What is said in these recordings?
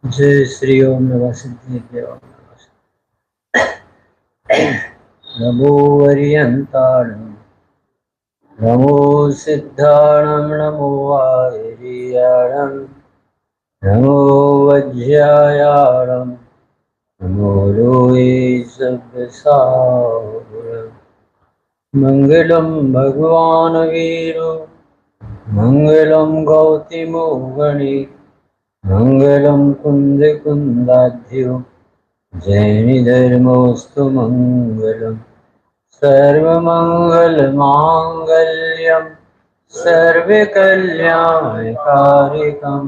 जय श्री ओम नमः सिद्धेभ्यो नमो अर्यन्ताणं नमो सिद्धाणं नमो आर्याणं नमो वज्रायाणं नमो लोये सब्बसावरं मंगलं भगवान् वीरो मंगलं गौतमो गणे मंगलं कुन्दकुन्दाढ्यो जैनधर्मोऽस्तु मङ्गलम् सर्वमङ्गलमाङ्गल्यं सर्वकल्याणकारिकं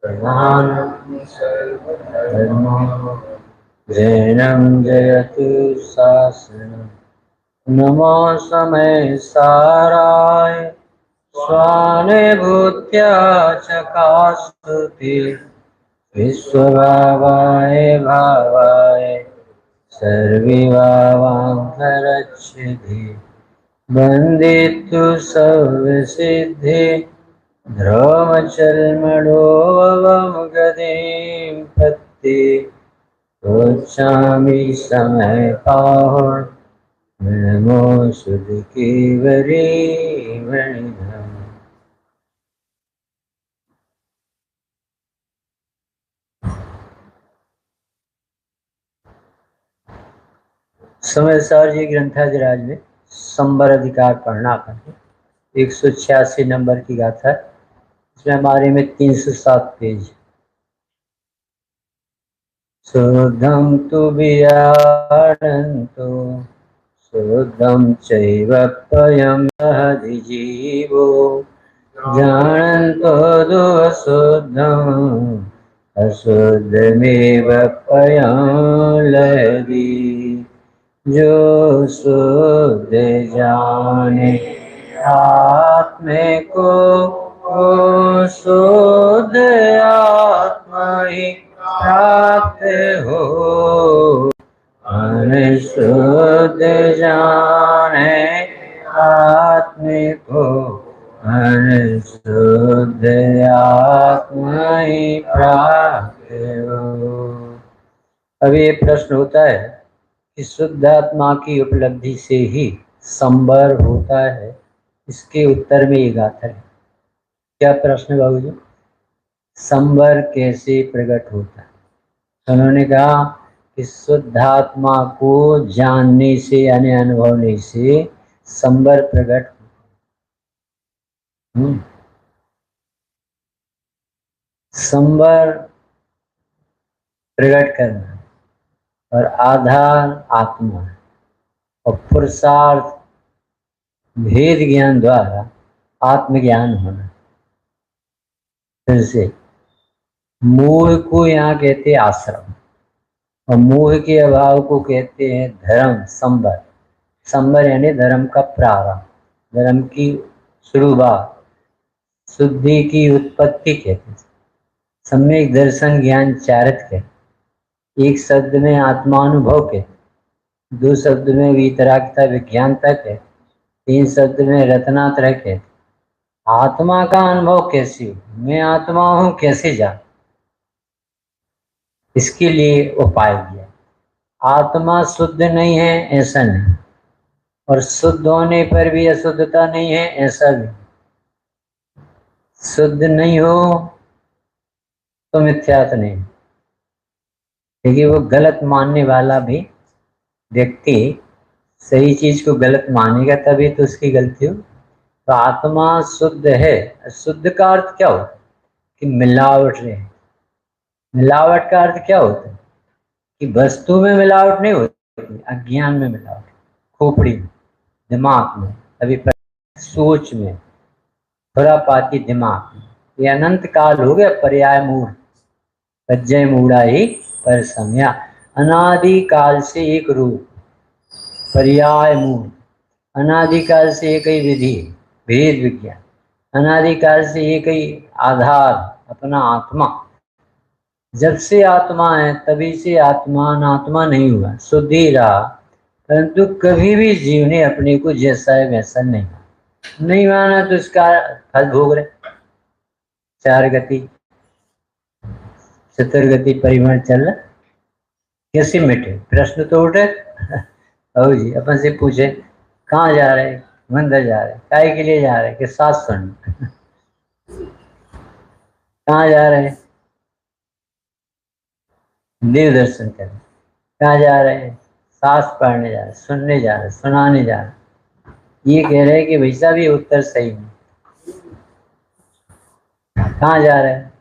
प्रधानं सर्वधर्माणां जैनं जयतु शासनं नमः समय साराय स्वानुभूत्या चकास्तुते विश्वभावाय भावाय सर्विभावान्तरच्छिदे वन्दितु सर्वसिद्धे ध्रुवचर्मणोऽवं गतिं पत्ति रोचामि समयपाः नमो सुधकेवरे मणिधम्। समय सार जी ग्रंथाधिराज में संबर अधिकार पढ़ना करते 186 नंबर की गाथा है। इसमें हमारे में 307 पेज। शुद्धं तु वियाडन्तु शुद्धं चैव पयं अधिजीवो जानन्तो दुःशुद्धम् अशुद्धमेव पयं लहरी। जो शुद्ध जाने आत्मे को शुद्ध आत्मा ही प्राप्त हो। अनशुद्ध जाने आत्मे को अनशुद्ध आत्मा ही प्राप्त हो। अब ये प्रश्न होता है कि शुद्ध आत्मा की उपलब्धि से ही संबर होता है। इसके उत्तर में ये गाथा है। क्या प्रश्न बाबू जी? संबर कैसे प्रकट होता है? उन्होंने कहा कि शुद्ध आत्मा को जानने से यानी अनुभवने से संबर प्रकट होता है। संबर प्रकट करना और आधार आत्मा है और पुरुषार्थ भेद ज्ञान द्वारा आत्मज्ञान होना। फिर से मोह को यहाँ कहते आश्रम और मोह के अभाव को कहते हैं धर्म। संबर, संबर यानी धर्म का प्रारंभ, धर्म की शुरुआत, शुद्धि की उत्पत्ति कहते हैं। सम्यक दर्शन ज्ञान चारित कहते। एक शब्द में आत्मानुभव कहते, दो शब्द में वितरागता विज्ञानता कहते, तीन शब्द में रत्नात्रय कहते। आत्मा का अनुभव कैसे हो, मैं आत्मा हूं कैसे जान, इसके लिए उपाय दिया। आत्मा शुद्ध नहीं है ऐसा नहीं, और शुद्ध होने पर भी अशुद्धता नहीं है ऐसा भी। शुद्ध नहीं हो तो मिथ्यात्व नहीं, क्योंकि वो गलत मानने वाला भी व्यक्ति सही चीज को गलत मानेगा तभी तो उसकी गलती हो। तो आत्मा शुद्ध है। शुद्ध का अर्थ क्या होता है? कि मिलावट रहे। मिलावट का अर्थ क्या होता है? कि वस्तु में मिलावट नहीं होती, अज्ञान में मिलावट, खोपड़ी में, दिमाग में, अभी सोच में, खुरापाती दिमाग में। ये अनंत काल हो गया पर्याय मूढ़, प्रज्ञय मूढ़ा ही पर समया। अनादि काल से एक रूप, पर्याय मूढ़, अनादिकाल से एक ही विधि, भेद विज्ञान, अनादिकाल से एक ही आधार अपना आत्मा। जब से आत्मा है तभी से आत्मा अनात्मा नहीं हुआ, शुद्ध ही रहा। परंतु कभी भी जीव ने अपने को जैसा है वैसा नहीं माना तो इसका फल भोग रहे। चार गति चतुर्गति परिमल चल कैसे मिटे? प्रश्न तो उठे। बाबू जी अपन से पूछे कहाँ जा रहे, मंदिर जा रहे, काय के लिए जा रहे कि सास सुन। कहाँ जा रहे, देव दर्शन करने। कहाँ जा रहे हैं, सास पढ़ने जा रहे, सुनने जा रहे, सुनाने जा रहे। ये कह रहे हैं कि वैसा भी उत्तर सही नहीं। कहाँ जा रहे हैं,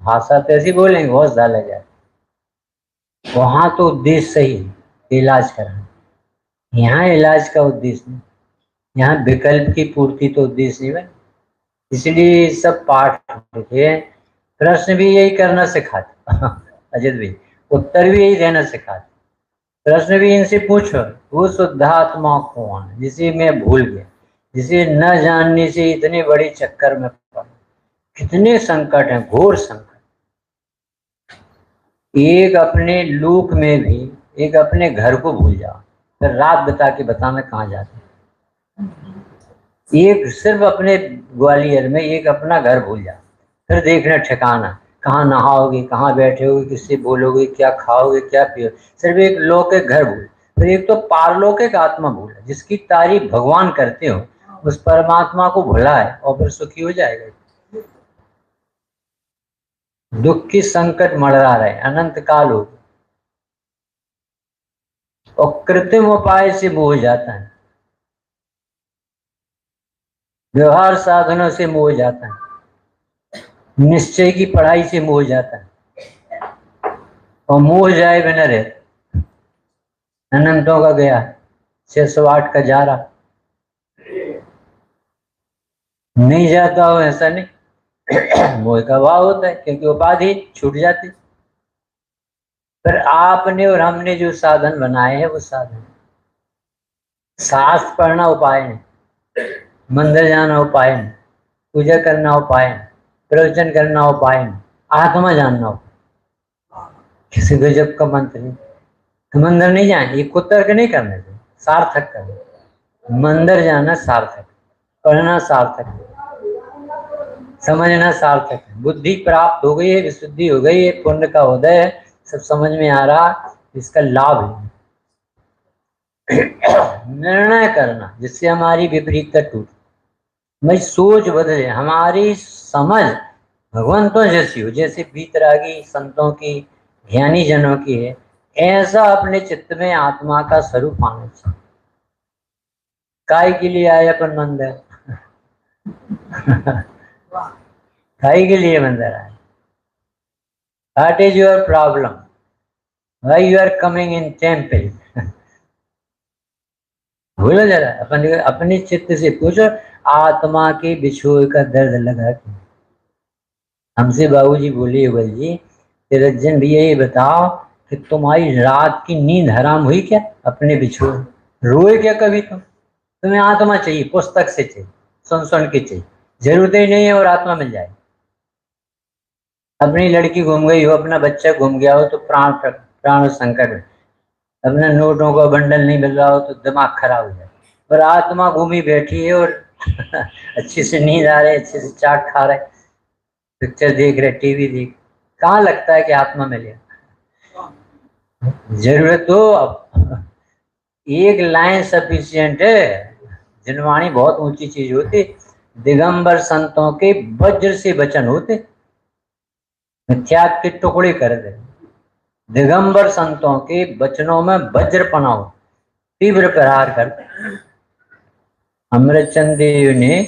भाषा तो ऐसी बोलेंगे बहुत ज्यादा जा, वहां तो उद्देश्य सही है, इलाज कराना। यहाँ इलाज का उद्देश्य नहीं, यहाँ विकल्प की पूर्ति तो उद्देश्य नहीं बने। इसलिए सब पाठ लिखे, प्रश्न भी यही करना सिखाते। अजित भाई उत्तर भी यही देना सिखाते। प्रश्न भी इनसे पूछो, वो शुद्धात्मा कौन है जिसे मैं भूल गया, जिसे न जानने से इतने बड़े चक्कर में पड़ा। कितने संकट हैं, घोर संकट। एक अपने लोक में भी, एक अपने घर को भूल जाओ, फिर रात बता के बताना कहाँ जाते। एक सिर्फ अपने ग्वालियर में एक अपना घर भूल जाओ, फिर देखना ठिकाना, कहाँ नहाओगे, कहाँ बैठोगे, किससे बोलोगे, क्या खाओगे, क्या पियोगे। सिर्फ एक लौकिक घर भूल, फिर एक तो पारलौकिक आत्मा भूल, जिसकी तारीफ भगवान करते हो, उस परमात्मा को भुला है और फिर सुखी हो जाएगा। दुख की संकट मड़रा रहे, अनंत काल हो, और कृत्रिम उपाय से मोह जाता है, व्यवहार साधनों से मोह जाता है, निश्चय की पढ़ाई से मोह जाता है, और मोह जाए बिना रहता। अनंतों का गया, 608 का जा रहा, नहीं जाता हो ऐसा नहीं। मोह का भाव होता है क्योंकि उपाधि छूट जाती। पर आपने और हमने जो साधन बनाए हैं वो साधन, शास्त्र पढ़ना उपाय नहीं, मंदिर जाना उपाय नहीं, पूजा करना उपाय नहीं, प्रवचन करना उपाय नहीं, आत्मा जानना उपाय। किसी गजब का मंत्र नहीं। तो मंदिर नहीं जाए, ये कुतर्क नहीं करने से, सार्थक करना। मंदिर जाना सार्थक, पढ़ना सार्थक, समझना सार्थक है। बुद्धि प्राप्त हो गई है, विशुद्धि हो गई है, पुण्य का उदय है, सब समझ में आ रहा, इसका लाभ है। निर्णय करना जिससे हमारी विपरीतता टूटे, भाई सोच बदले, हमारी समझ भगवंतों जैसी हो, जैसे बीतरागी संतों की, ज्ञानी जनों की है, ऐसा अपने चित्त में आत्मा का स्वरूप आना चाहिए। काय के लिए आए अपन मंदिर? काय के लिए मंदिर आए? What is your problem? Why you are coming in temple? भूलो जरा, अपने चित्त से पूछो, आत्मा के बिछोए का दर्द लगा के। हमसे बाबूजी बोले, युगल जी तिरज्जन भैया ये बताओ कि तुम्हारी रात की नींद हराम हुई क्या? अपने बिछोए रोए क्या कभी तुम? तुम्हें आत्मा चाहिए, पुस्तक से चाहिए, सुन सुन के चाहिए, जरूरत ही नहीं है और आत्मा मिल जाए। अपनी लड़की घूम गई हो, अपना बच्चा घूम गया हो तो प्राण संकट है, अपने नोटों का बंडल नहीं मिल रहा हो तो दिमाग खराब हो जाए, पर आत्मा घूमी बैठी है और अच्छे से नींद आ रही, अच्छे से चाट खा रहे, पिक्चर देख रहे, टीवी देख, कहाँ लगता है कि आत्मा मिले? जरूरत तो एक लाइन सफिशियंट है। जिनवाणी बहुत ऊंची चीज होती, दिगंबर संतों के वज्र से वचन होते, मिथ्यात्व के टुकड़े कर दे। दिगंबर संतों के वचनों में वज्रपना हो, तीव्र प्रहार करते। अमृतचंद देव ने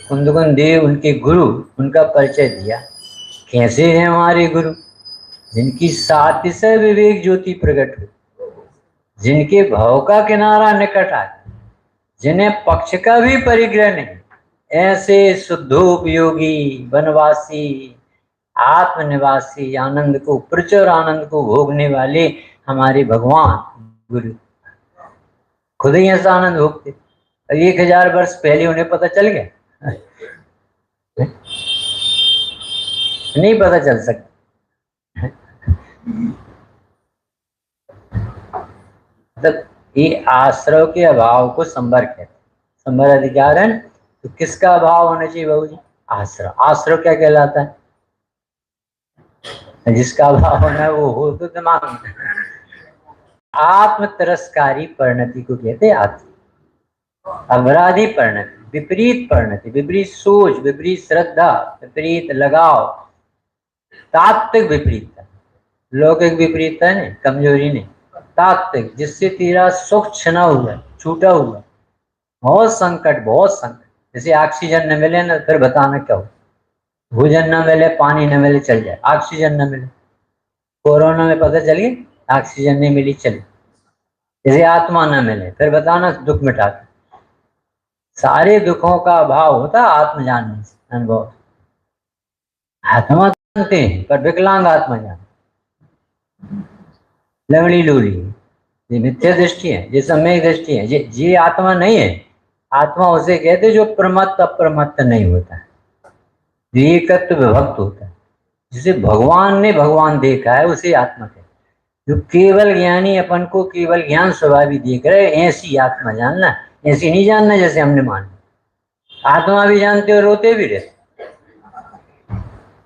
कुंदकुंद देव उनके गुरु, उनका परिचय दिया। कैसे हैं हमारे गुरु? जिनकी सातिशय विवेक ज्योति प्रकट हो, जिनके भाव का किनारा निकट आए, जिन्हें पक्ष का भी परिग्रह नहीं, ऐसे शुद्धोपयोगी वनवासी आत्मनिवासी आनंद को, प्रचुर आनंद को भोगने वाले हमारे भगवान गुरु खुद ही ऐसा आनंद भोगते। 1000 वर्ष पहले उन्हें पता चल गया? नहीं पता चल सकता। मतलब ये आश्रय के अभाव को संवर कहते हैं। संवर अधिकार है, तो किसका अभाव होना चाहिए बाबू जी? आश्रय। आश्रय क्या कहलाता है? जिसका भाव होना है वो हो तो दिमाग में। आत्म तिरस्कारी परिणति को कहते हैं आत्म अपराधी परिणति, विपरीत परिणति, विपरीत सोच, विपरीत श्रद्धा, विपरीत लगाव, तात्विक विपरीतता। लौकिक विपरीतता नहीं, कमजोरी नहीं, तात्विक, जिससे तेरा सुख छना हुआ, छूटा हुआ, बहुत संकट, बहुत संकट। जैसे ऑक्सीजन न मिले ना, फिर बताना क्या हो, भोजन न मिले, पानी न मिले, चल जाए, ऑक्सीजन न मिले। कोरोना में पता चल गया, ऑक्सीजन नहीं मिली, चले। जैसे आत्मा न मिले, फिर बताना दुख मिटाते। सारे दुखों का अभाव होता आत्म जानने से, अनुभव। आत्मा जानते हैं पर विकलांग आत्मा जानते, लंगड़ी लूली, ये मिथ्या दृष्टि है, ये सम्यक दृष्टि है। ये आत्मा नहीं है। आत्मा उसे कहते जो प्रमत्त अप्रमत्त नहीं होता है, एकत्व विभक्त होता है, जिसे भगवान ने भगवान देखा है उसे आत्मा कहते। जो केवल ज्ञानी अपन को केवल ज्ञान स्वभावी देख रहे, ऐसी आत्मा जानना, ऐसी नहीं जानना जैसे हमने माना। आत्मा भी जानते और रोते भी रहते,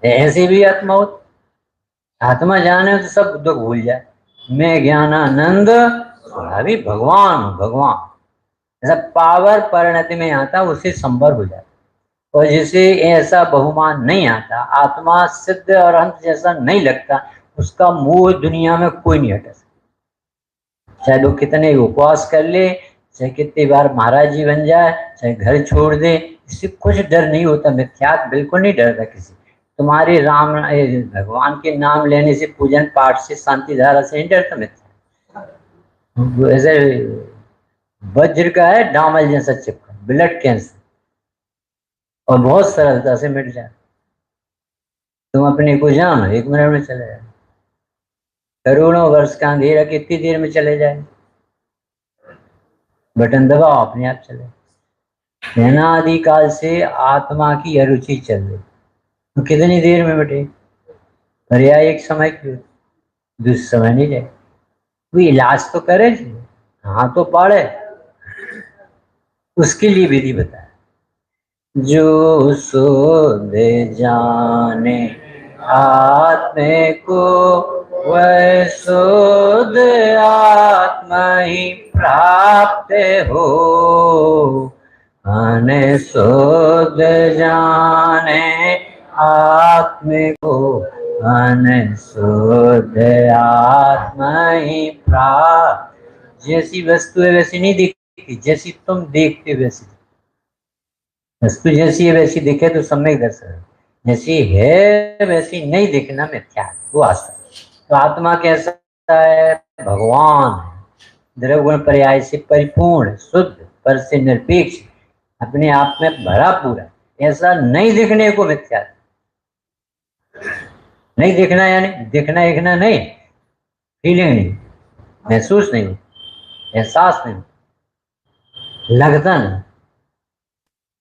ऐसी भी आत्मा हो। आत्मा जाने तो सब दुख भूल जाए, मैं ज्ञानानंद स्वभावी भगवान हूँ, भगवान ऐसा पावर परिणति में आता उसे संवर हो जाता। और जिसे ऐसा बहुमान नहीं आता, आत्मा सिद्ध और अंत जैसा नहीं लगता, उसका मोह दुनिया में कोई नहीं हटा सकता। चाहे वो कितने उपवास कर ले, चाहे कितनी बार महाराज जी बन जाए, चाहे घर छोड़ दे, इससे कुछ डर नहीं होता। मिथ्यात्व बिल्कुल नहीं डरता किसी। तुम्हारे राम भगवान के नाम लेने से, पूजन पाठ से, शांति धारा से नहीं डरता मिथ्या। ऐसे वज्र का है डामल जैसा चिपका, ब्लड कैंसर, और बहुत सरलता से मिट जाए। तुम अपने को जानो, 1 मिनट में चले जाए। करोड़ों वर्ष का अंधेरा कितनी देर में चले जाए, बटन दबाओ अपने आप चले। अनादिकाल से आत्मा की अरुचि चल रही, तो कितनी देर में बटे। पर्याय एक समय की, दूसरे समय नहीं जाए। कोई इलाज तो करे, हाँ तो पढ़े, उसके लिए विधि बताए। जो शुद्ध जाने आत्मा को, वह शुद्ध आत्मा ही प्राप्त हो। शुद्ध जाने आत्मा को, शुद्ध आत्मा ही प्राप्त। जैसी वस्तु है वैसी नहीं दिखती, जैसी तुम देखते वैसी। वस्तु जैसी है वैसी दिखे तो सम्यक दर्शन है, जैसी है वैसी नहीं दिखना मिथ्या, वो आस्था। तो आत्मा कैसा है, भगवान है, द्रव्य पर्याय से परिपूर्ण, शुद्ध, पर से निरपेक्ष, अपने आप में भरा पूरा, ऐसा नहीं दिखने को मिथ्या। नहीं दिखना यानी दिखना दिखना नहीं, फीलिंग नहीं, महसूस नहीं, एहसास नहीं, लगता नहीं,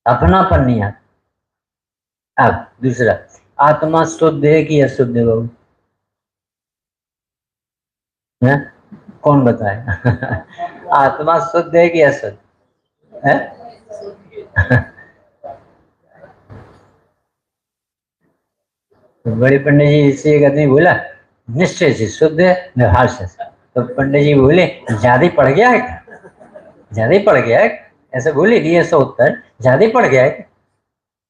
अपनापन नहीं आता। अब दूसरा, आत्मा शुद्ध है कि अशुद्ध है बाबू, कौन बताए? आत्मा शुद्ध है कि अशुद्ध है? तो बड़े पंडित जी से एक आदमी बोला, निश्चय से शुद्ध है, व्यवहार से। तो पंडित जी बोले, ज्यादा पड़ गया है क्या? ज्यादा पड़ गया है? ऐसे बोले कि ऐसा उत्तर, ज्यादा पड़ गया है?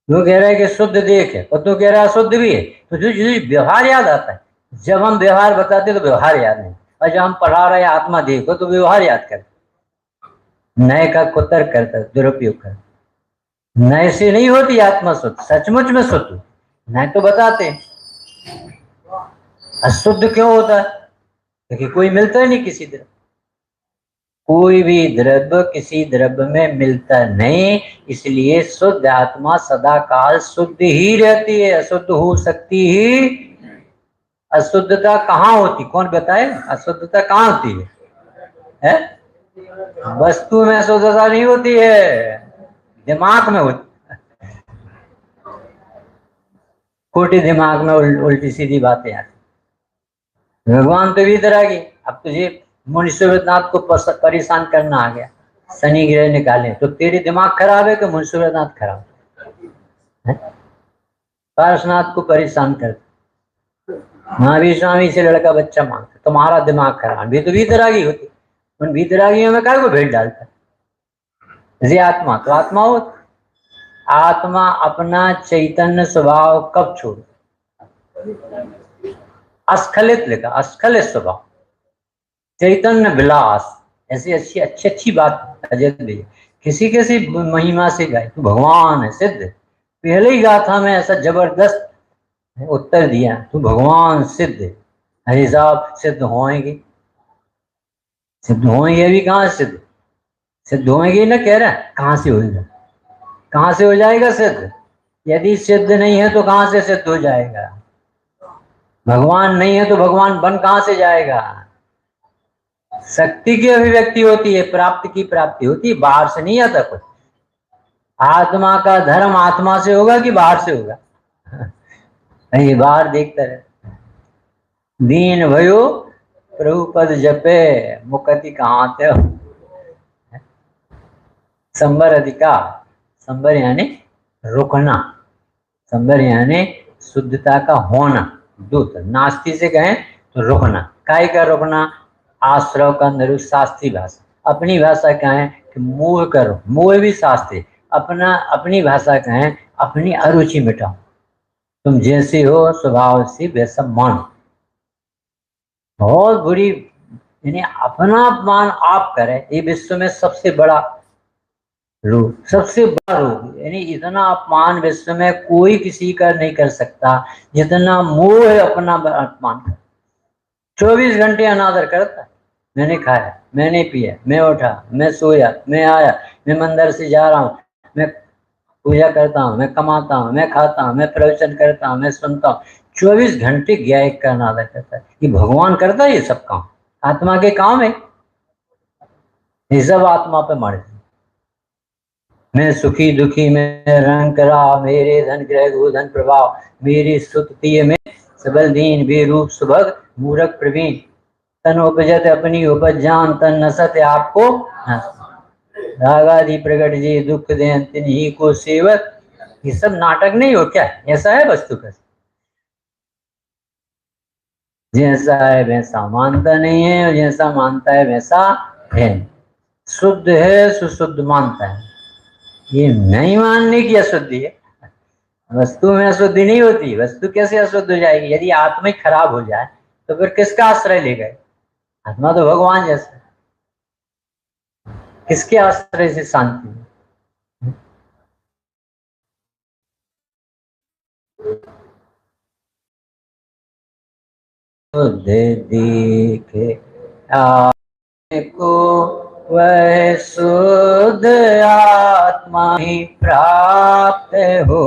तू कह रहा है कि शुद्ध देख है और तू कह रहा है शुद्ध भी है, तो तुझे व्यवहार याद आता है। जब हम व्यवहार बताते तो व्यवहार याद नहीं, और जब हम पढ़ा रहे आत्मा देखो तो व्यवहार याद कर। नए का कुतर करता, दुरुपयोग कर। नए से नहीं होती आत्मा शुद्ध, सचमुच में शुद्ध। नए तो बताते, अशुद्ध क्यों होता है? क्योंकि कोई मिलता ही नहीं किसी तरह। कोई भी द्रव्य किसी द्रव्य में मिलता नहीं, इसलिए शुद्ध आत्मा सदा काल शुद्ध ही रहती है, अशुद्ध हो सकती ही। अशुद्धता कहाँ होती, कौन बताए? अशुद्धता कहाँ होती है? वस्तु में अशुद्धता नहीं होती है, दिमाग में होती। खोटी दिमाग में उल्टी सीधी बातें आती। भगवान तो भी तरह की। अब तुझे मुनिश्वरनाथ को परेशान करना आ गया, शनि ग्रह निकाले, तो तेरे दिमाग खराब है कि मुनिश्वरनाथ खराब है? पार्श्वनाथ को परेशान कर, महावीर स्वामी से लड़का बच्चा मांगता, तुम्हारा दिमाग खराब, भी तो वीतरागी होती, उन वीतरागियों में काय को भेंट डालता। जैसे आत्मा तो आत्मा हो, आत्मा अपना चैतन्य स्वभाव कब छोड़, अस्खलित लिखा, अस्खलित स्वभाव, चैतन्य विलास, ऐसी अच्छी अच्छी अच्छी बात अजय भी किसी किसी महिमा से गाय, तू भगवान है सिद्ध, पहले ही गाथा में ऐसा जबरदस्त उत्तर दिया, तू भगवान सिद्ध है। अरे साहब सिद्ध होएंगे, सिद्ध होएंगे, अभी कहाँ सिद्ध, सिद्ध होएंगे ना कह रहा है, कहाँ से होएगा, कहाँ से हो जाएगा सिद्ध, यदि सिद्ध नहीं है तो कहाँ से सिद्ध हो जाएगा, भगवान नहीं है तो भगवान बन कहाँ से जाएगा। शक्ति की अभिव्यक्ति होती है, प्राप्ति की प्राप्ति होती है, बाहर से नहीं आता कुछ। आत्मा का धर्म आत्मा से होगा कि बाहर से होगा, नहीं बाहर देखता रहे। दीन भयो प्रभु पद जपे मुक्ति कहाँ थे, संबर अधिकार, संबर यानी रुकना, संबर यानी शुद्धता का होना, दूत नास्ति से कहें तो रुकना, काय का रुकना, आश्रव का निरुक्त शास्त्रीय भाषा, अपनी भाषा कहें कि मोह करो, मोह भी शास्त्री, अपना अपनी भाषा कहें अपनी अरुचि मिटाओ, तुम जैसे हो स्वभाव से वैसा मानो। बहुत बुरी यानी अपना अपमान आप करें, ये विश्व में सबसे बड़ा रोग, सबसे बड़ा रोग, यानी इतना अपमान विश्व में कोई किसी का नहीं कर सकता जितना मोह है अपना अपमान कर। 24 घंटे अनादर करता है, मैंने खाया, मैंने पिया, मैं उठा, मैं सोया, मैं आया, मैं मंदिर से जा रहा हूँ, मैं पूजा करता हूँ, मैं कमाता हूँ, मैं खाता हूँ, मैं प्रवचन करता हूँ, मैं सुनता हूँ, 24 घंटे गायक का अनादर करता है। ये भगवान करता है ये सब काम, आत्मा के काम है, ये सब आत्मा पे मारे। मैं सुखी दुखी में रंग करा, मेरे धन ग्रह गोधन प्रभाव, मेरी स्तुति में सबल दीन बेरूप सुभग मूरख प्रवीण, तन उपजत अपनी उपज जान, तन नसत आपको रागादि प्रगट जी दुख दे ही को सेवक। ये सब नाटक नहीं हो क्या, ऐसा है वस्तु का, जैसा है वैसा मानता नहीं है और जैसा मानता है वैसा है, शुद्ध है सुशुद्ध मानता है, ये नहीं मानने की अशुद्धि है। वस्तु में अशुद्धि नहीं होती, वस्तु कैसे अशुद्ध हो जाएगी, यदि आत्मा ही खराब हो जाए तो फिर किसका आश्रय ले गए, आत्मा तो भगवान जैसा, किसके आश्रय से शांति है। देखे को वह शुद्ध आत्मा ही प्राप्त हो,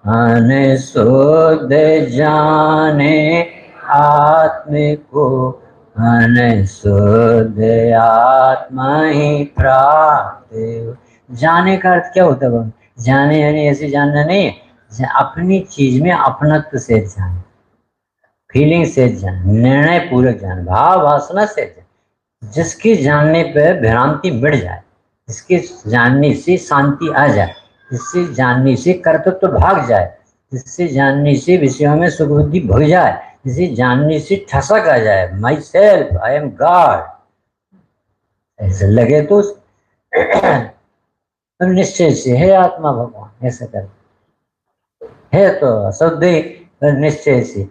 अनशुद्ध जाने आत्मा को, अनशुद्ध आत्मा ही प्राप्त हो। जाने का अर्थ क्या होता है, जाने यानी ऐसे जानना नहीं, अपनी चीज में अपनत्व से जाने, फीलिंग से जान, निर्णय पूर्वक जान, भाव वासना से जान, जिसकी जानने पर भ्रांति मिट जाए, जिसके जानने से शांति आ जाए, जिससे जानने से कर्तव्य भाग जाए, जिससे जानने से विषयों में सुबुद्धि भग जाए, जिसे जानने से ठसक आ जाए, my self I am God, ऐसे लगे तो निश्चय से है आत्मा भगवान, ऐसा कर है तो अशुद्ध निश्चय से,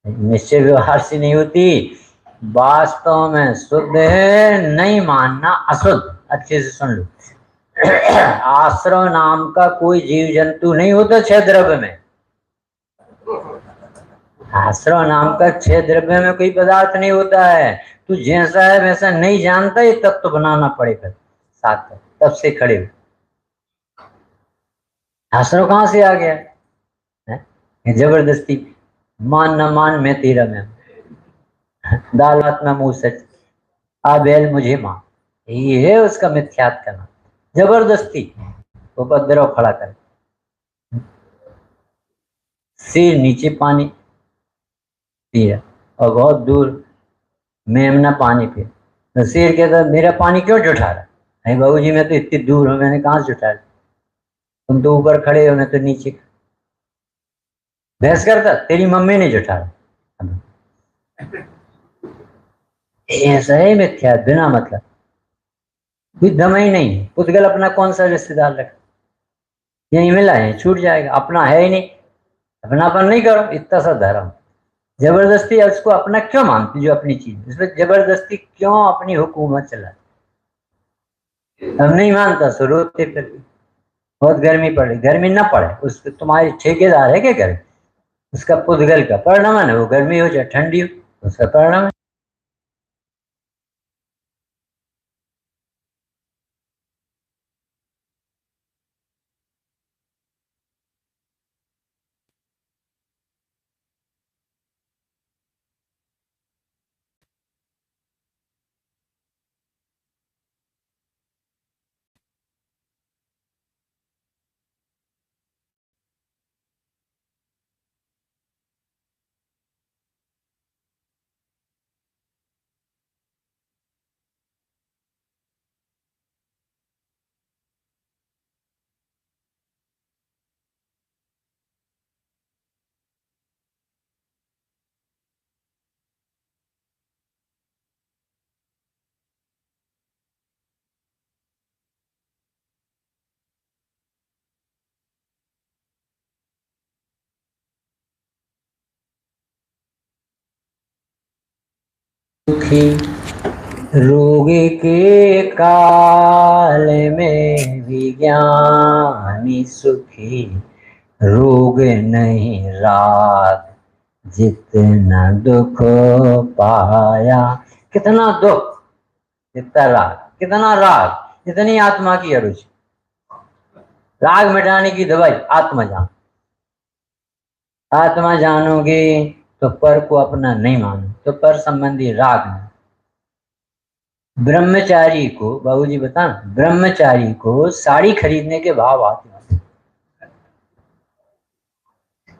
निश्चय व्यवहार से नहीं होती, वास्तव में शुद्ध है, नहीं मानना अशुद्ध। अच्छे से सुन लो, आश्रव नाम का कोई जीव जंतु नहीं होता 6 द्रव्य में, आश्रव नाम का 6 द्रव्य में कोई पदार्थ नहीं होता है, तू जैसा है वैसा नहीं जानता, ये तत्व बनाना पड़ेगा साथ, तब से खड़े हो। आश्रव कहाँ से आ गया है, जबरदस्ती, मान न मान मैं तेरा मैं, दाल भात में मुंह सच, आ बैल मुझे मां, ये है उसका मिथ्यात करना, जबरदस्ती उपद्रव खड़ा कर, सिर नीचे पानी पी रहा और बहुत दूर मेमना पानी पी, तो शेर कहता मेरा पानी क्यों जुटा रहा है, बाबू जी मैं तो इतनी दूर हूं, मैंने कहाँ से जुटा रहा, तुम तो ऊपर खड़े हो मैं तो नीचे, बहस करता, तेरी मम्मी ने जुटा ऐसा है मिथ्या, बिना मतलब कोई दम ही नहीं। पुद्गल अपना कौन सा रिश्तेदार रखा, यही मिला है छूट जाएगा, अपना है ही नहीं, अपनापन नहीं करो, इतना सा धर्म। जबरदस्ती उसको अपना क्यों मानती जो अपनी चीज, इसमें जबरदस्ती क्यों अपनी हुकूमत चलाती। अब नहीं मानता सो रोते फिर, बहुत गर्मी पड़ रही, गर्मी ना पड़े उस तुम्हारी ठेकेदार है क्या घर, उसका पुद्गल का परिणाम है, वो गर्मी हो चाहे ठंडी हो, उसका परिणाम है। सुखी रोग के काल में विज्ञानी सुखी, रोग नहीं राग जितना दुख पाया। कितना दुख जितना राग, कितना राग जितनी आत्मा की अरुचि। राग मिटाने की दवाई आत्मा जान, आत्मा जानोगे तो पर को अपना नहीं मानो, तो पर संबंधी राग नहीं। ब्रह्मचारी को, बाबूजी बता, ब्रह्मचारी को साड़ी खरीदने के भाव आते हैं।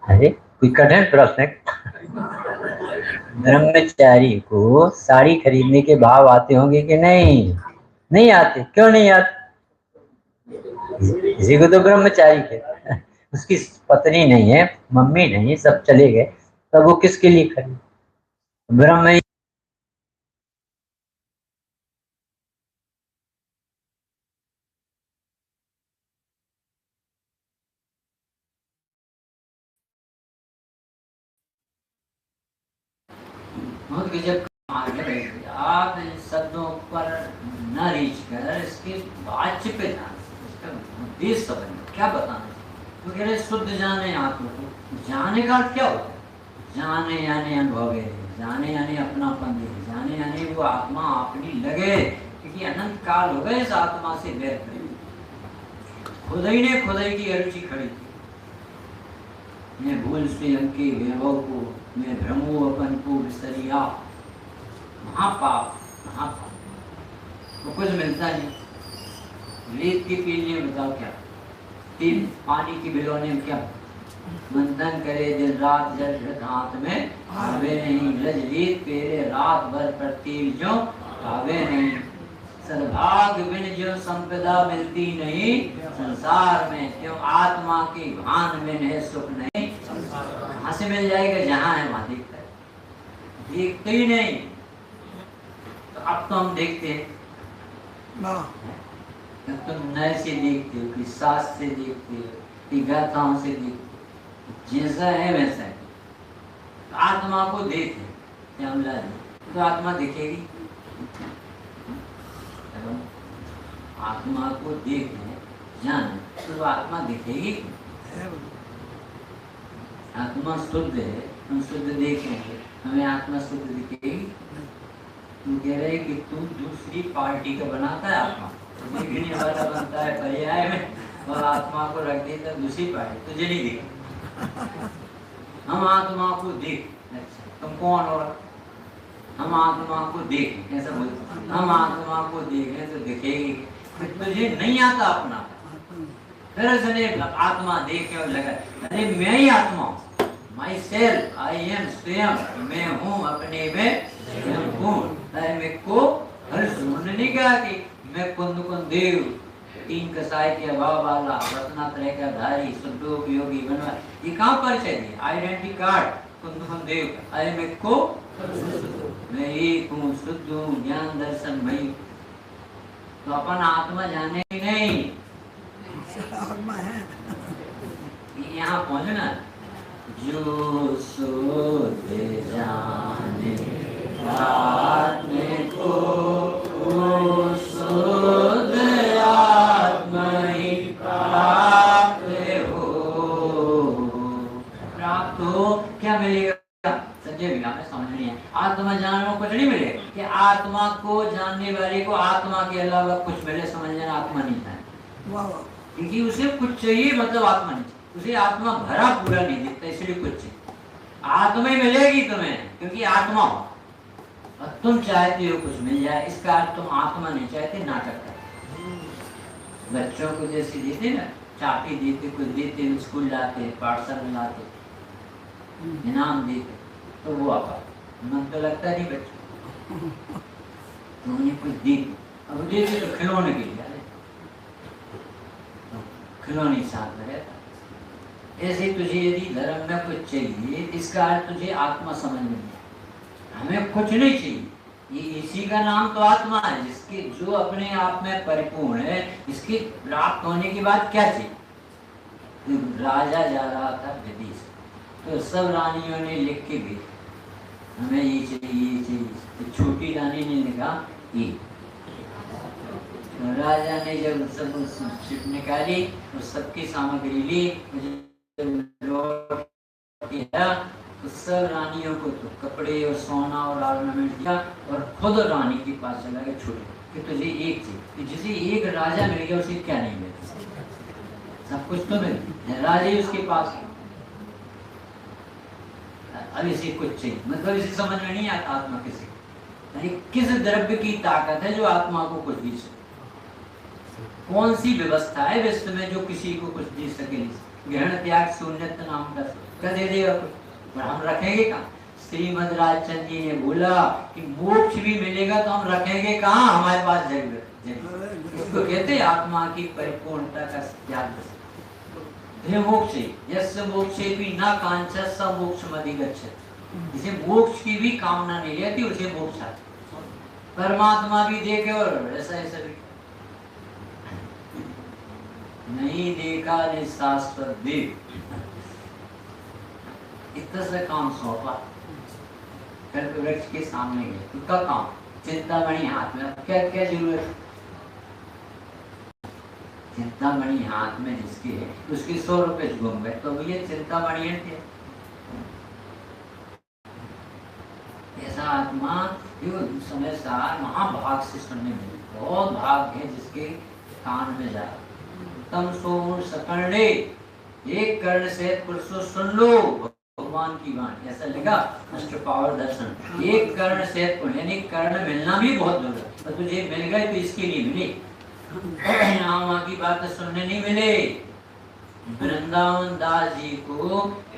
अरे कोई कठिन प्रश्न है। ब्रह्मचारी को साड़ी खरीदने के भाव आते होंगे कि नहीं? नहीं आते। क्यों नहीं आते? किसी को तो ब्रह्मचारी के उसकी पत्नी नहीं है, मम्मी नहीं, सब चले गए, तब वो किसके लिए खरीद? ब्रह्म जब आप इन शब्दों पर न रीच कर इसके वाच्य पे ध्यान, इसका उद्देश्य समझना, क्या बताना। तो कह रहे शुद्ध जाने आत्मा को। जाने का अर्थ क्या होता है? जाने यानी अनुभव है, जाने यानी अपनापन है, जाने यानी वो आत्मा अपनी लगे, क्योंकि अनंत काल हो गए इस आत्मा से बैर करी, खुदाई ने खुदाई की अरुचि खड़ी की। मैं भूल से उनके वैभव को, मैं भ्रमो अपन को विसरिया, महापाप महापाप। तो कुछ मिलता नहीं। रेत की पीने बताओ क्या, तीन पानी की भिगोने में क्या, मंथन करे दिन रात जल घृत हाथ में आवे नहीं, रज रीत पेरे रात भर पर तीर जो आवे नहीं। सद्भाग्य बिन जो संपदा मिलती नहीं संसार में, क्यों आत्मा की भान में है सुख नहीं। कहाँ से मिल जाएगा? जहाँ है वहाँ दिखता है, देखते ही नहीं। तो अब तो हम देखते हैं, तुम नए से देखते हो, कि सास से देखते हो, कि गाथाओं से देखते हो, जैसा है वैसा है। तो आत्मा को देखे तो आत्मा दिखेगी। आत्मा को देखे जान तो आत्मा दिखेगी। आत्मा शुद्ध है, हम शुद्ध देखेंगे, हमें आत्मा शुद्ध दिखेगी। तुम कह रहे कि तू दूसरी पार्टी का बनाता है आत्मा, देखने वाला बनता है पर्याय में, और आत्मा को रख देता है दूसरी पार्टी, तुझे नहीं दिखे। हम आत्मा को देख, अच्छा तुम कौन हो? हम आत्मा को देख, ऐसा बोलते, हम आत्मा को देखें तो दिखेगी। तुझे नहीं आता अपना, फिर उसने आत्मा देखे और लगा, अरे मैं ही आत्मा हूँ, माई सेल्फ, आई एम स्वयं, मैं हूँ, अपने में स्वयं हूँ। मेरे को हर सुनने नहीं कहा कि मैं कुंद कुंद देव, तीन कसाय के अभाव वाला, रत्नात्रय का धारी, शुद्धोपयोगी बनवा, ये कहाँ परिचय दिए? आइडेंटिटी कार्ड कुंदन देव, अरे मैं को मैं एक हूँ, शुद्ध हूँ, ज्ञान दर्शन भई। तो अपन आत्मा जाने ही नहीं, यहाँ पहुंचना। जो शुद्ध जाने आत्मा को, वो शुद्ध आत्मा ही प्राप्त हो। प्राप्त हो क्या मिलेगा? संजय भैया में समझ नहीं है। आत्मा जानने को कुछ नहीं मिलेगा कि आत्मा को जानने वाले को आत्मा के अलावा कुछ मिले, समझ लेना आत्मा नहीं है, क्योंकि उसे कुछ चाहिए मतलब आत्मा नहीं चाहिए, उसे आत्मा भरा पूरा नहीं दिखता, इसलिए कुछ चाहिए। आत्मा ही मिलेगी तुम्हें, क्योंकि आत्मा हो और तुम चाहते हो कुछ मिल जाए, इसका अर्थ तुम आत्मा नहीं चाहते, नाटक करते। बच्चों को जैसे देते ना, चाटी देते, कुछ देते, स्कूल लाते, पाठशाला लाते, इनाम देते, तो वो आपा मन तो लगता नहीं बच्चों, तो उन्हें कुछ दे, अब देते तो खिलौने के लिए, खिलौने साथ में रहता। ऐसे तुझे यदि धर्म में कुछ चाहिए, इसका अर्थ तुझे आत्मा समझ में नहीं, हमें कुछ नहीं चाहिए, ये इसी का नाम तो आत्मा है, जिसके जो अपने आप में परिपूर्ण है, इसके प्राप्त होने के बाद क्या चाहिए? राजा जा रहा था विदेश, तो सब रानियों ने लिख के भेजा, हमें ये चाहिए, ये चाहिए। तो छोटी रानी ने लिखा ये। तो राजा ने जब सब शिप निकाली और सबकी सामग्री ली, तो सब रानियों को तो कपड़े और सोना और ऑर्नामेंट दिया, और खुद रानी के पास चला गया छोटे कि तुझे एक चीज, जिसे एक राजा मिल गया उसे क्या नहीं मिला? सब कुछ तो मिल, राजा ही उसके पास है। अब इसे कुछ चाहिए, मतलब इसे समझ में नहीं आता आत्मा किसी, किस द्रव्य की ताकत है जो आत्मा को कुछ दी सके? कौन सी व्यवस्था है विश्व में जो किसी को कुछ दे सके? ग्रहण त्याग शून्यत्व नाम का क्या दे देगा कुछ, पर हम रखेंगे कहाँ? श्रीमद राजचंद्र जी ने बोला कि मोक्ष भी मिलेगा तो हम रखेंगे कहाँ? हमारे पास जगह, उसको कहते हैं आत्मा की परिपूर्णता का त्याग। मोक्ष यस्य मोक्षेपि न कांक्षत स मोक्षमधिगच्छति, जिसे मोक्ष की भी कामना नहीं रहती उसे मोक्ष आता। परमात्मा भी देखे और ऐसा ऐसा भी नहीं देखा ने शाश्वत देव, इतना सा काम सौंपा, कल्प वृक्ष के सामने गए, उसका काम चिंतामणि हाथ में, क्या क्या जरूरत? चिंतामणि हाथ में जिसके है उसके 100 रुपए घूम गए, तो ये चिंतामणि है। ऐसा आत्मा समय सार महाभाग से सुनने में, बहुत भाग है जिसके कान में जा। तम सोम सकर्णे, एक कर्ण से पुरुषो सुन लो भगवान की वाणी, ऐसा लिखा अष्टपावर दर्शन। एक कर्ण से यानी कर्ण मिलना भी बहुत दूर है, तो तुझे मिल गए तो इसके लिए मिले, वहाँ की बात सुनने नहीं मिले। वृंदावन दास जी को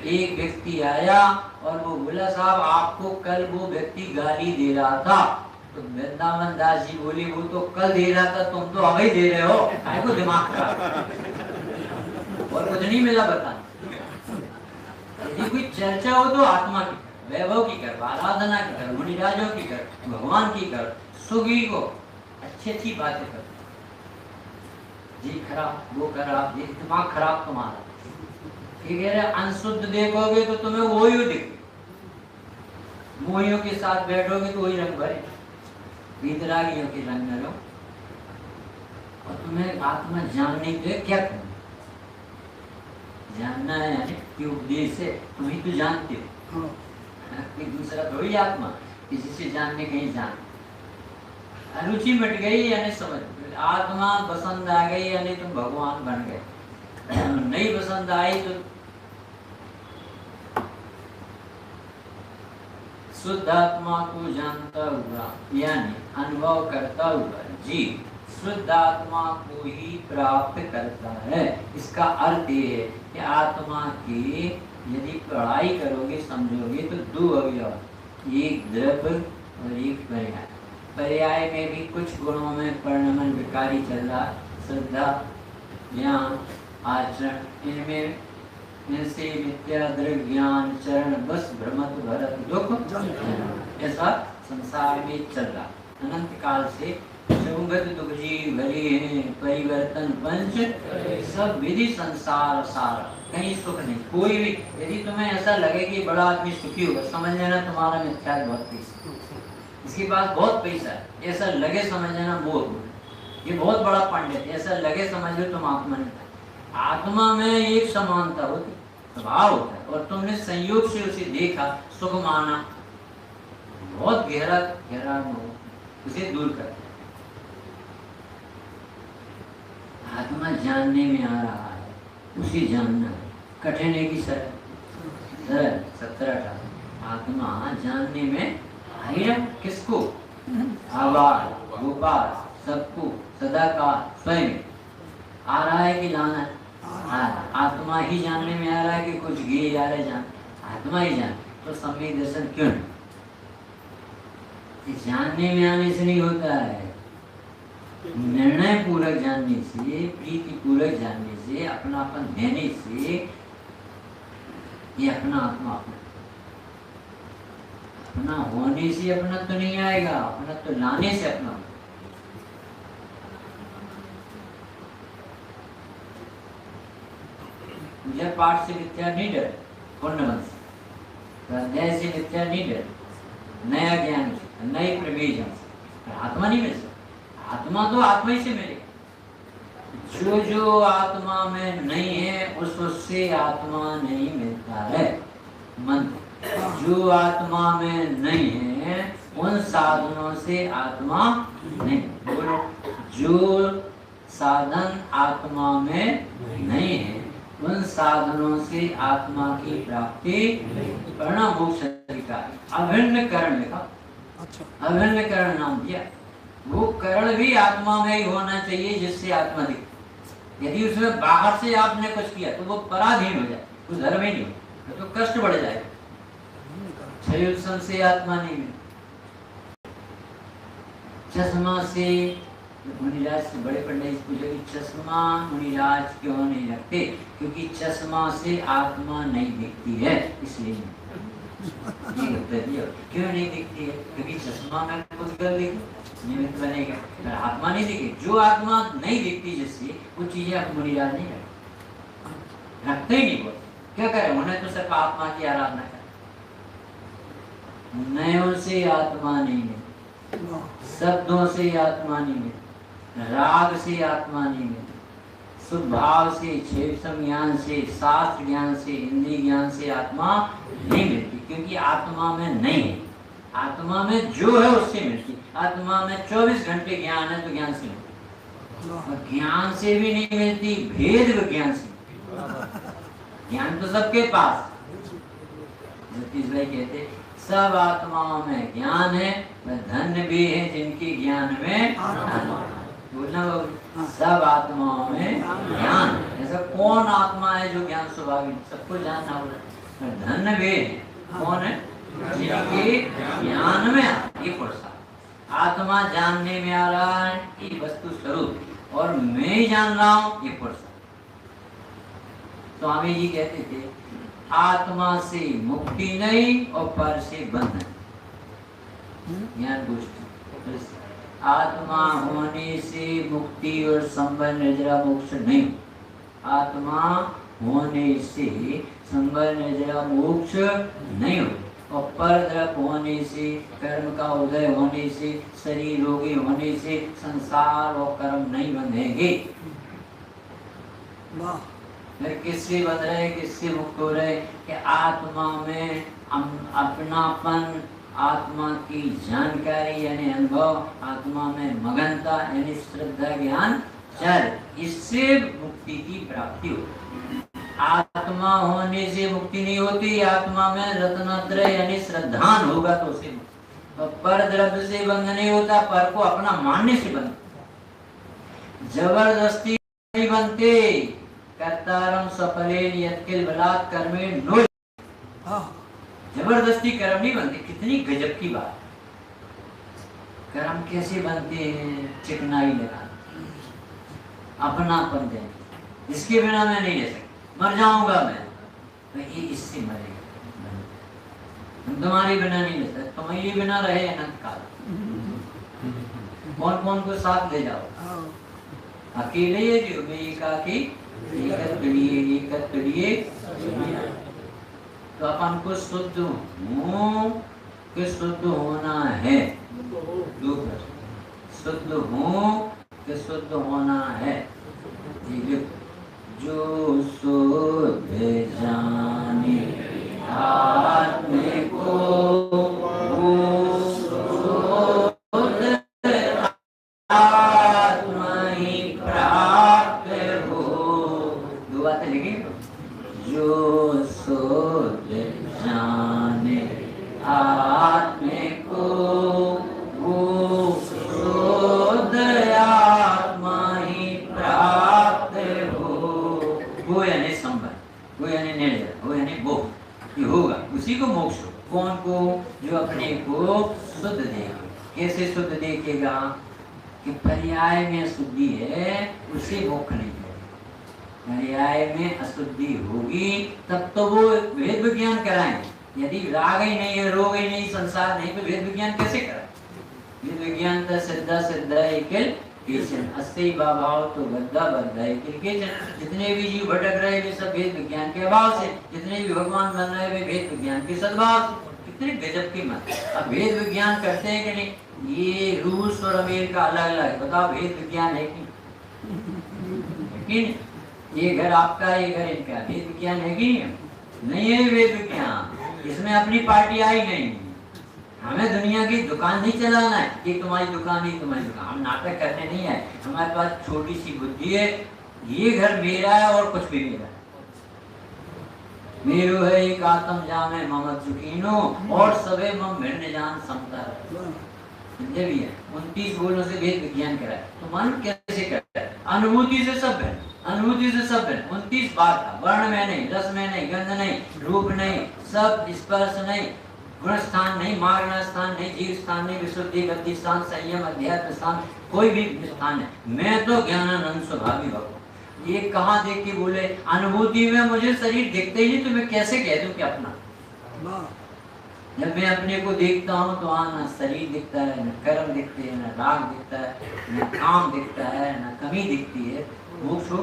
एक व्यक्ति आया और वो बोला साहब आपको कल वो व्यक्ति गाली दे रहा था, तो वृंदावन दास जी बोले वो तो कल दे रहा था, तुम तो अभी दे रहे हो, काहे को दिमाग खराब, और कुछ नहीं मिला बताने। यदि कोई चर्चा हो तो आत्मा की कर, वैभव की कर, आराधना की कर, मुनिराजों की कर, भगवान की कर, सुखी को अच्छी अच्छी बातें कर। जी खराब, वो खराब, ये दिमाग खराब तुम्हारा, ठीक है? अनशुद्ध देखोगे तो तुम्हें वही दिखे, मोहियों के साथ बैठोगे तो वही रंग भरे, वीतरागियों के रंग में रहो। और तुम्हें आत्मा जानने के लिए क्या करना? जानना है यानी कि उपदेश से तुम ही तो जानते हो, कोई दूसरा थोड़ी आत्मा किसी से जानने कहीं जान। रुचि मिट गई यानी समझ, आत्मा पसंद आ गई यानी तुम भगवान बन गए, नहीं पसंद आई तो शुद्ध आत्मा को जानता हुआ यानी अनुभव करता हुआ जीव शुद्ध आत्मा को ही प्राप्त करता है। इसका अर्थ ये है कि आत्मा की यदि पढ़ाई करोगे समझोगे तो दो अवयव, एक द्रव्य और एक पर्याय। पर्याय में भी कुछ गुणों में परिणमन विकारी चल रहा, श्रद्धा, ज्ञान, आचरण, इनमें इनसे विद्या, दृढ़ ज्ञान, चरण बस भ्रमत भरत दुख, ऐसा संसार में चल रहा अनंत काल से। सुगत दुख जी भले हैं, परिवर्तन पंच सब विधि संसार सार, कहीं सुख नहीं। कोई भी यदि तुम्हें ऐसा लगे कि बड़ा आदमी सुखी होगा, समझ लेना तुम्हारा मिथ्या है, बहुत पैसा, इसके पास बहुत पैसा है, ऐसा लगे समझ लेना मोह, ये बहुत बड़ा पंडित, ऐसा लगे समझ लो तुम आत्मा नहीं। आत्मा में एक समानता होती, स्वभाव होता है, और तुमने संयोग से उसे देखा, सुख माना, बहुत गहरा गहरा मोह, उसे दूर कर। आत्मा जानने में आ रहा है, उसे जानना है, कठिन है कि सरल? 17-18 आत्मा जानने में आई, किसको? आवाज, गोपाल, सबको, सदाकाल, स्वयं आ रहा है कि लाना है? आत्मा ही जानने में आ रहा है कि कुछ गे जा रहे जान? आत्मा ही जान, तो सम्यक दर्शन क्यों नहीं? जानने में आने से नहीं होता है, निर्णय पूर्वक जानने से, प्रीति पूर्वक जानने से, अपनापन देने से, ये अपना आत्मा अपना होने से अपना तो नहीं आएगा, अपना तो लाने से अपना। पूजा पाठ से विद्या नहीं डर, पुण्यवंश स्वाध्याय से विद्या नहीं डर, नया ज्ञान से, नए प्रवेश से, आत्मा नहीं मिल सकता। आत्मा तो आत्मा ही से मिलेगा। जो जो आत्मा में नहीं है उससे आत्मा नहीं मिलता है। मन जो आत्मा में नहीं है उन साधनों से आत्मा नहीं। बोलो, जो साधन आत्मा में नहीं है उन साधनों से आत्मा की प्राप्ति परिणाम मोक्ष अधिकारी। अभिन्न करण लिखा, अभिन्न करण नाम दिया। वो करण भी आत्मा में ही होना चाहिए जिससे आत्मा दिखे। यदि उसमें बाहर से आपने कुछ किया तो वो पराधीन हो जाए, वो धर्म ही नहीं हो, तो कष्ट बढ़ जाएगा। से आत्मा नहीं मिले। चश्मा से मुनिराज से बड़े पंडित पूछे कि चश्मा मुनिराज क्यों नहीं रखते? क्योंकि चश्मा से आत्मा नहीं दिखती है, इसलिए क्यों नहीं दिखती है? क्योंकि चश्मा में कुछ कर निमित्त बनेगा, अगर आत्मा नहीं दिखे। जो आत्मा नहीं दिखती जिससे वो चीजें आप मुनिराज नहीं रखते ही नहीं। वो क्या करे? उन्हें तो सिर्फ आत्मा की आराधना कर। नयों से आत्मा नहीं मिले, शब्दों से आत्मा नहीं मिले, राग से आत्मा नहीं मिले, स्वभाव से, क्षेत्र ज्ञान से, शास्त्र ज्ञान से, इंद्रिय ज्ञान से आत्मा नहीं मिलती। क्योंकि आत्मा में नहीं है, आत्मा में जो है उससे मिलती। आत्मा में 24 घंटे ज्ञान है तो ज्ञान से मिलती, और ज्ञान से भी नहीं मिलती, भेद विज्ञान से। ज्ञान तो सबके पास, जगदीश भाई कहते सब आत्माओं में ज्ञान है, धन्य भी है जिनके ज्ञान में बोलना। सब आत्माओं में ज्ञान, ऐसा कौन आत्मा है जो ज्ञान स्वभाव सबको जानना होगा? धन्य भी है, कौन है? जिनके ज्ञान में ये पुरुषार्थ। आत्मा जानने में आ रहा है कि वस्तु स्वरूप, और मैं ही जान रहा हूँ ये पुरुषार्थ। स्वामी जी कहते थे आत्मा से मुक्ति नहीं और पर से बंधन। ज्ञान गोष्ठी, आत्मा होने से मुक्ति और संबंध निर्जरा मोक्ष नहीं। आत्मा होने से संबंध निर्जरा मोक्ष नहीं हो, और परद्रप होने से, कर्म का उदय होने से, शरीर रोगी होने से संसार और कर्म नहीं बंधेंगे। फिर किससे बंध रहे, किससे मुक्त हो रहे? कि आत्मा में अपनापन, आत्मा की जानकारी यानी अनुभव, आत्मा में मगनता यानी श्रद्धा ज्ञान चर, इससे मुक्ति की प्राप्ति होती। आत्मा होने से मुक्ति नहीं होती। आत्मा में रत्नत्रय यानी श्रद्धान होगा तो उसे मुक्ति। और पर द्रव्य से बंध नहीं होता, पर को अपना मानने से बंध, जबरदस्ती नहीं बनते। कर्तारम सफलेन यत्किल बलात् कर्मेण नो, जबरदस्ती कर्म नहीं बनते। कितनी गजब की बात। कर्म कैसे बनते हैं? चिकनाई लगा, अपनापन देंगे, इसके बिना मैं नहीं रह सकता, मर जाऊंगा मैं तो ये इससे मरेगा, हम तुम्हारे बिना नहीं रह सकते, तुम्हारे बिना रहे अनंत काल, कौन कौन को साथ ले जाओ, अकेले जो में एकाकी एकत्रिये तो अपन को शुद्ध हूँ कि शुद्ध होना है, शुद्ध हूँ कि शुद्ध होना है, जो शुद्ध जाने आत्मा को आत्मा ही प्राप्त हो, दो बातें लिखी, जो शुद्ध जाने आत्मा को वो शुद्ध आत्मा ही प्राप्त हो, वो यानी संबंध, वो यानी निर्जर, वो यानी वो ये होगा, उसी को मोक्ष हो। कौन को? जो अपने को शुद्ध देगा। कैसे शुद्ध देखेगा? कि पर्याय में अशुद्धि है उसे मोक्ष नहीं मिलेगा, पर्याय में अशुद्धि होगी तब तो वो वेद विज्ञान कराएंगे, यदि राग ही नहीं है, रोग ही नहीं, संसार नहीं, तो वेद विज्ञान कैसे कराए? वेद विज्ञान तो सिद्धा सिद्धा एकिल केचन अस्ति भाव तो बद्धा बद्धा एकिल केचन, जितने भी जीव भटक रहे वे सब वेद विज्ञान के अभाव से, जितने भी भगवान बन रहे वे वेद विज्ञान के सद्भाव से। कितने गजब की मत। अब वेद विज्ञान करते हैं कि नहीं? ये रूस और अमेरिका अलग अलग, बताओ वेद विज्ञान है कि नहीं? ये घर आपका, ये घर इनका, वेद विज्ञान है कि नहीं है? वेद विज्ञान, इसमें अपनी पार्टी आई नहीं। हमें दुनिया की दुकान नहीं चलाना है कि तुम्हारी दुकान ही तुम्हारी दुकान, हम नाटक करने नहीं है, हमारे पास छोटी सी बुद्धि है, ये घर मेरा है और कुछ भी मेरा है, मेरो है एक आत्म जामे मम चुकीनो और सबे मम भिन्न जान समता है। भी है 29 बोलों से वेद विज्ञान कराए, तो मालूम कैसे करता है? अनुभूति से सब है, अनुभूति से सब है। 29 बात था, वर्ण में नहीं, रस में नहीं, गंध नहीं, रूप नहीं, सब स्पर्श नहीं, गुण स्थान नहीं, मार्ग स्थान नहीं, जीव स्थान नहीं, विशुद्धि गति स्थान, संयम अध्यात्म स्थान, कोई भी स्थान है। मैं तो ज्ञानानंद स्वभावी भक्त। ये कहाँ देख के बोले? अनुभूति में मुझे शरीर दिखते ही नहीं, तो मैं कैसे कह दूं कि अपना? जब मैं अपने को देखता हूँ तो वहाँ न शरीर दिखता है, न कर्म दिखते हैं, न राग दिखता है, न काम दिखता है, न कमी दिखती है। मोक्ष हो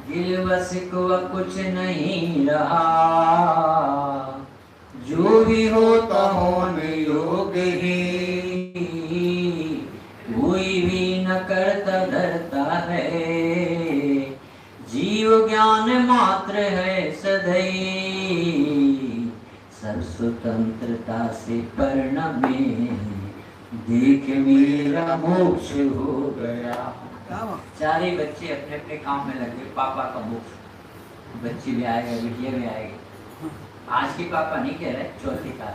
गिलवा सिकवा कुछ नहीं रहा, जो भी होता होने योग्य ही, कोई भी न करता धरता है, जीव ज्ञान मात्र है सदैव, सब स्वतंत्रता से परिणमे, देख मेरा मोक्ष हो गया। सारे बच्चे अपने अपने काम में लगे, पापा का मोक्ष, बच्चे भी आएगा, बिटिया भी आएगी। आज के पापा नहीं कह रहे, चौथे काल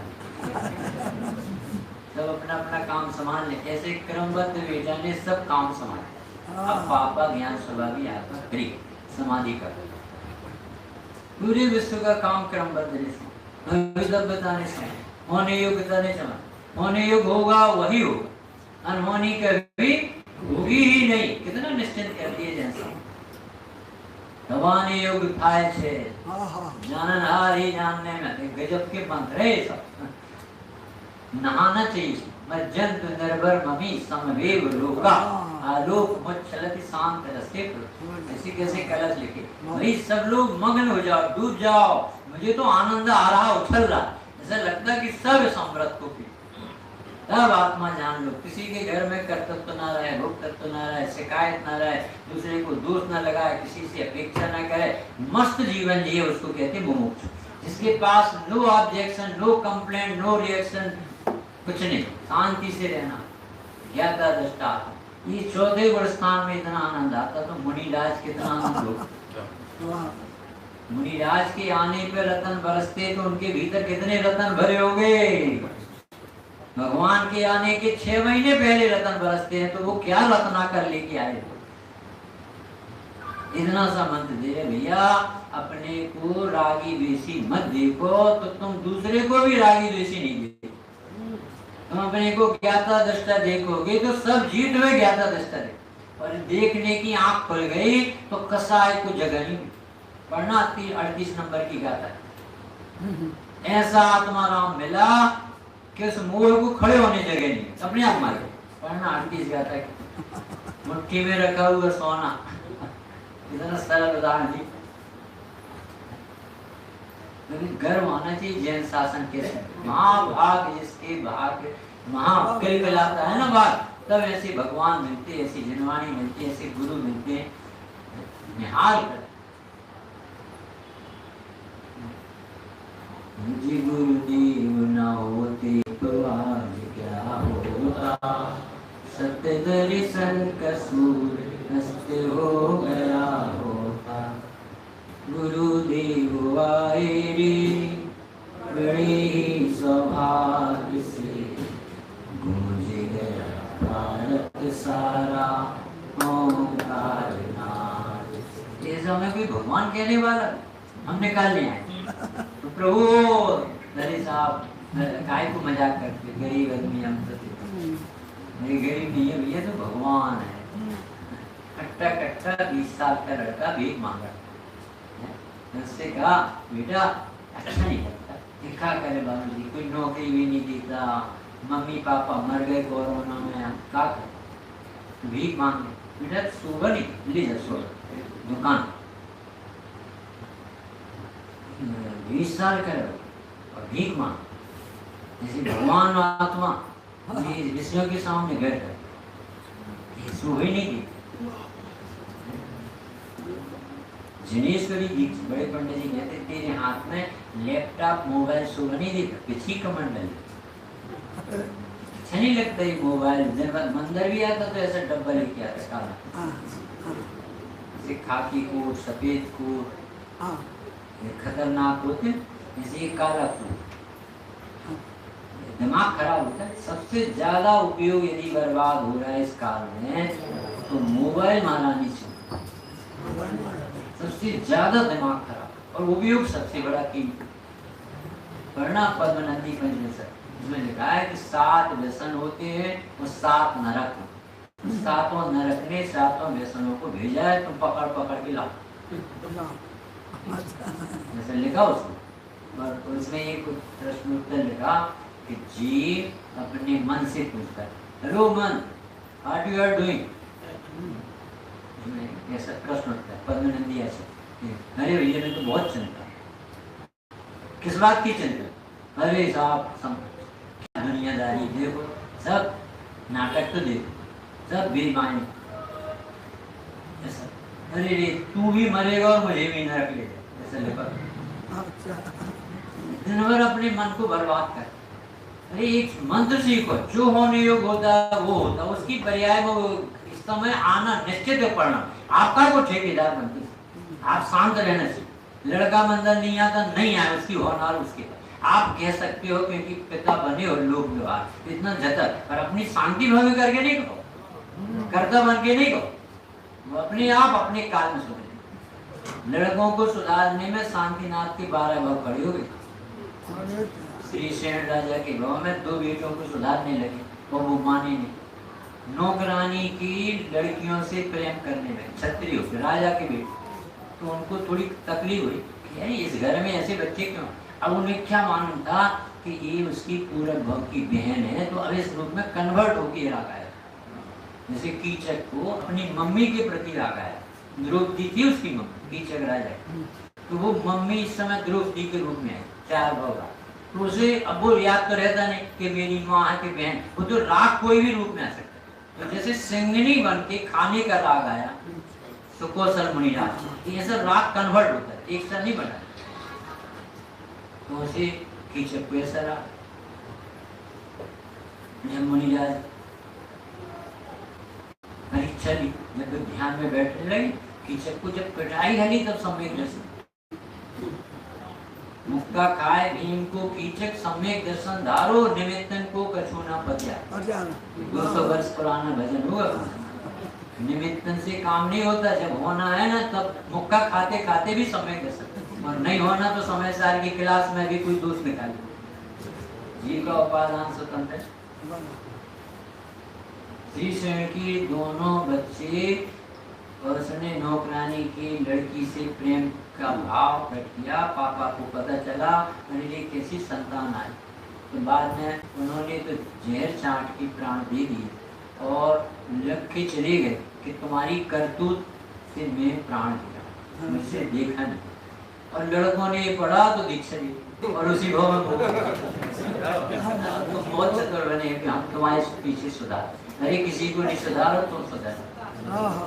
सब अपना अपना काम संभाल ले, ऐसे क्रमबद्ध बेटा ने सब काम संभाले। अब पापा ज्ञान स्वभावी आपका फ्री समाधि कर, पूरे विश्व का काम क्रमबद्ध बताने से, होने योग्यता नहीं समझ, होने योग्य होगा वही होगा, अनहोनी कभी होगी ही नहीं। कितना निश्चिंत कर दिए जैसा दबाने योग्य थाय छे, जानन हार ही जानने में गजब के मंत्र है सब। नहाना चाहिए, मैं जंतु निर्भर ममी समवेव लोका, आलोक मुच्छलति शांत रसे, ऐसी कैसे कलश लिखे भाई, सब लोग मग्न हो जाओ, डूब जाओ, मुझे तो आनंद आ रहा, उछल रहा, ऐसा लगता है कि सब समृद्ध हो, तब आत्मा जान लो। किसी के घर में कर्तव्य ना रहे, भोग तत्व ना रहे, शिकायत ना रहे, दूसरे को दोष ना लगाए, किसी से अपेक्षा ना करे, मस्त जीवन जिए, उसको कहते मुमुक्षु। जिसके पास no objection, no complaint, no reaction, कुछ नहीं, शांति से रहना, ज्ञाता दृष्टा। ये चौथे गुण स्थान में इतना आनंद आता तो मुनिराज कितना आनंद हो। मुनिराज के आने पे रतन बरसते तो उनके भीतर कितने रतन भरे होंगे। भगवान के आने के 6 महीने पहले रतन बरसते हैं, तो वो क्या रत्ना कर लेके आए। इतना सा मंत्र दे भैया, अपने को रागी द्वेषी मत देखो, तो तुम दूसरे को भी रागी द्वेषी नहीं देखो। तुम अपने को ज्ञाता दृष्टा देखोगे तो सब जीत में ज्ञाता दृष्टा देखो, और देखने की आंख खुल गई तो कसाय को जगह नहीं। पढ़ना 38 नंबर की गाथा है। ऐसा आत्मा राम मिला कि उस मोह को खड़े होने जगह नहीं, अपने आप मारे। पढ़ना 38 गाथा है। मुट्ठी में रखा हुआ सोना, इतना सरल उदाहरण जी। लेकिन गर्व आना चाहिए जैन शासन के महाभाग, जिसके भाग महाकिल कहलाता है ना भाग, तब ऐसे भगवान मिलते, ऐसी जनवाणी मिलती, ऐसे गुरु मिलते, निहाल कर। मुझे गुरुदेव न होते तो आज क्या होता, सत्य दर्शन कसूर नष्ट हो गया होता। गुरुदेव आए रे बड़े ही सौभाग्य से, गूंज गया भारत सारा ओंकार नाद। ये समय कोई भगवान कहने वाला हम निकाल ले आए तो प्रभु दरी साहब काय को मजाक करते, गरीब आदमी हम तो मेरी गरीब नहीं है भैया, तो भगवान है। कट्टा कट्टा 20 साल का लड़का भीख मांगा, उससे कहा बेटा अच्छा नहीं लगता, क्या करे बाबूजी, कोई नौकरी भी नहीं देता, मम्मी पापा मर गए कोरोना में, क्या करे, भीख मांगे। बेटा सुबह नहीं ले जा, सुबह दुकान 20 साल का और भीख मांग, जैसे भगवान आत्मा विषयों के सामने गए थे, सुबह नहीं दी। जिनेश्वरी जी बड़े पंडित जी कहते तेरे हाथ में लैपटॉप मोबाइल शोभा नहीं देता, पिछली कमंडल अच्छा नहीं लगता ये मोबाइल। दिन भर मंदिर भी आता तो ऐसा डब्बा लेके आता काला, जैसे खाकी कोट सफेद कोट खतरनाक होते, जैसे ये काला कोट, दिमाग खराब होता है। सबसे ज्यादा उपयोग यदि बर्बाद हो रहा है इस काल में तो मोबाइल महारानी से सबसे ज्यादा दिमाग खराब, और उपयोग सबसे बड़ा कीमती। पढ़ना पद्मनंदी पंचदश, इसमें लिखा है कि 7 व्यसन होते हैं और 7 नरक। 7 नरक ने 7 व्यसनों को भेजा है, तुम पकड़ पकड़ के लाओ, जैसे लिखा उसमें। और उसमें एक प्रश्न उत्तर लिखा कि जीव अपने मन से पूछता है, हेलो मन, व्हाट यू आर डूइंग, ऐसा प्रश्न होता है। पद्मनंदी ऐसे, अरे भैया ने तो बहुत चिंता, किस बात की चिंता, अरे साहब दुनियादारी देखो, सब नाटक तो देखो, सब बेईमानी, ऐसा अरे रे तू भी मरेगा और मुझे भी नरक ले जाए, ऐसा लिखा। दिन भर अपने मन को बर्बाद कर। अरे एक मंत्र सीखो, जो होने योग होता है वो होता, उसकी पर्याय वो समय आना निश्चित है। पढ़ना आपका को ठेकेदार बनती, आप शांत रहना चाहिए। लड़का मंदिर नहीं आता, नहीं आया, उसकी होनार उसके, आप कह सकते हो क्योंकि पिता बने और लोग व्यवहार, इतना जतन, पर अपनी शांति भंग करके नहीं कहो, कर्ता बन के नहीं कहो, अपने आप अपने काल में सुधरे। लड़कों को सुधारने में शांतिनाथ के 12 भाव खड़े हो गए। श्री सेन राजा के गांव में 2 बेटों को सुधारने लगे और वो माने नहीं। नौकरानी की लड़कियों से प्रेम करने में, क्षत्रिय राजा के बेटे, तो उनको थोड़ी तकलीफ हुई कि यार इस घर में ऐसे बच्चे क्यों। अब उन्हें क्या मालूम था कि ये उसकी पूरब भाव की बहन है, तो अब इस रूप में कन्वर्ट होकर राग आया। जैसे कीचक को अपनी मम्मी के प्रति राग आया, द्रौपदी थी उसकी मम्मी, कीचक राजा, तो वो मम्मी इस समय द्रौपदी के रूप में है, 4 भाव। तो उसे अब वो याद तो रहता नहीं कि मेरी माँ है कि बहन, वो तो राग कोई भी रूप में आ सकता। तो जैसे सिंगनी बन के खाने का राग आया, सुकोसल मुनि राग, ऐसा राग कन्वर्ट होता है, एक सा नहीं बना। तो उसे कीचक को ऐसा राग, जब मुनि राज परीक्षा ली, जब तो ध्यान में बैठने लगे, कीचक को जब पिटाई हली तब सम्यक दर्शन, मुक्का खाए भीम को कीचक, सम्यक दर्शन धारो, निमित्तन को कछु न पत्या। 200 वर्ष पुराना भजन हुआ। निमित्तन से काम नहीं होता, जब होना है ना तब मुक्का खाते खाते भी सम्यक दर्शन, और नहीं होना तो समय सार की क्लास में भी कोई दोष निकाले। जी का उपादान स्वतंत्र, श्रीशरण की दोनों बच्चे और उसने नौकरानी की लड़की से प्रेम का भाव प्रकट किया। पापा को पता चला, अरे कैसी संतान आई। तो बाद में उन्होंने तो जहर चाट के प्राण दे दिए और लग के चले गए कि तुम्हारी करतूत से मैं प्राण दिया, मुझसे देखा नहीं। और लड़कों ने ये पढ़ा तो दीक्षा दी और उसी भवन को तो बहुत चतुर बने कि हम तुम्हारे पीछे सुधार। अरे किसी को नहीं सुधारो तुम सुधारो।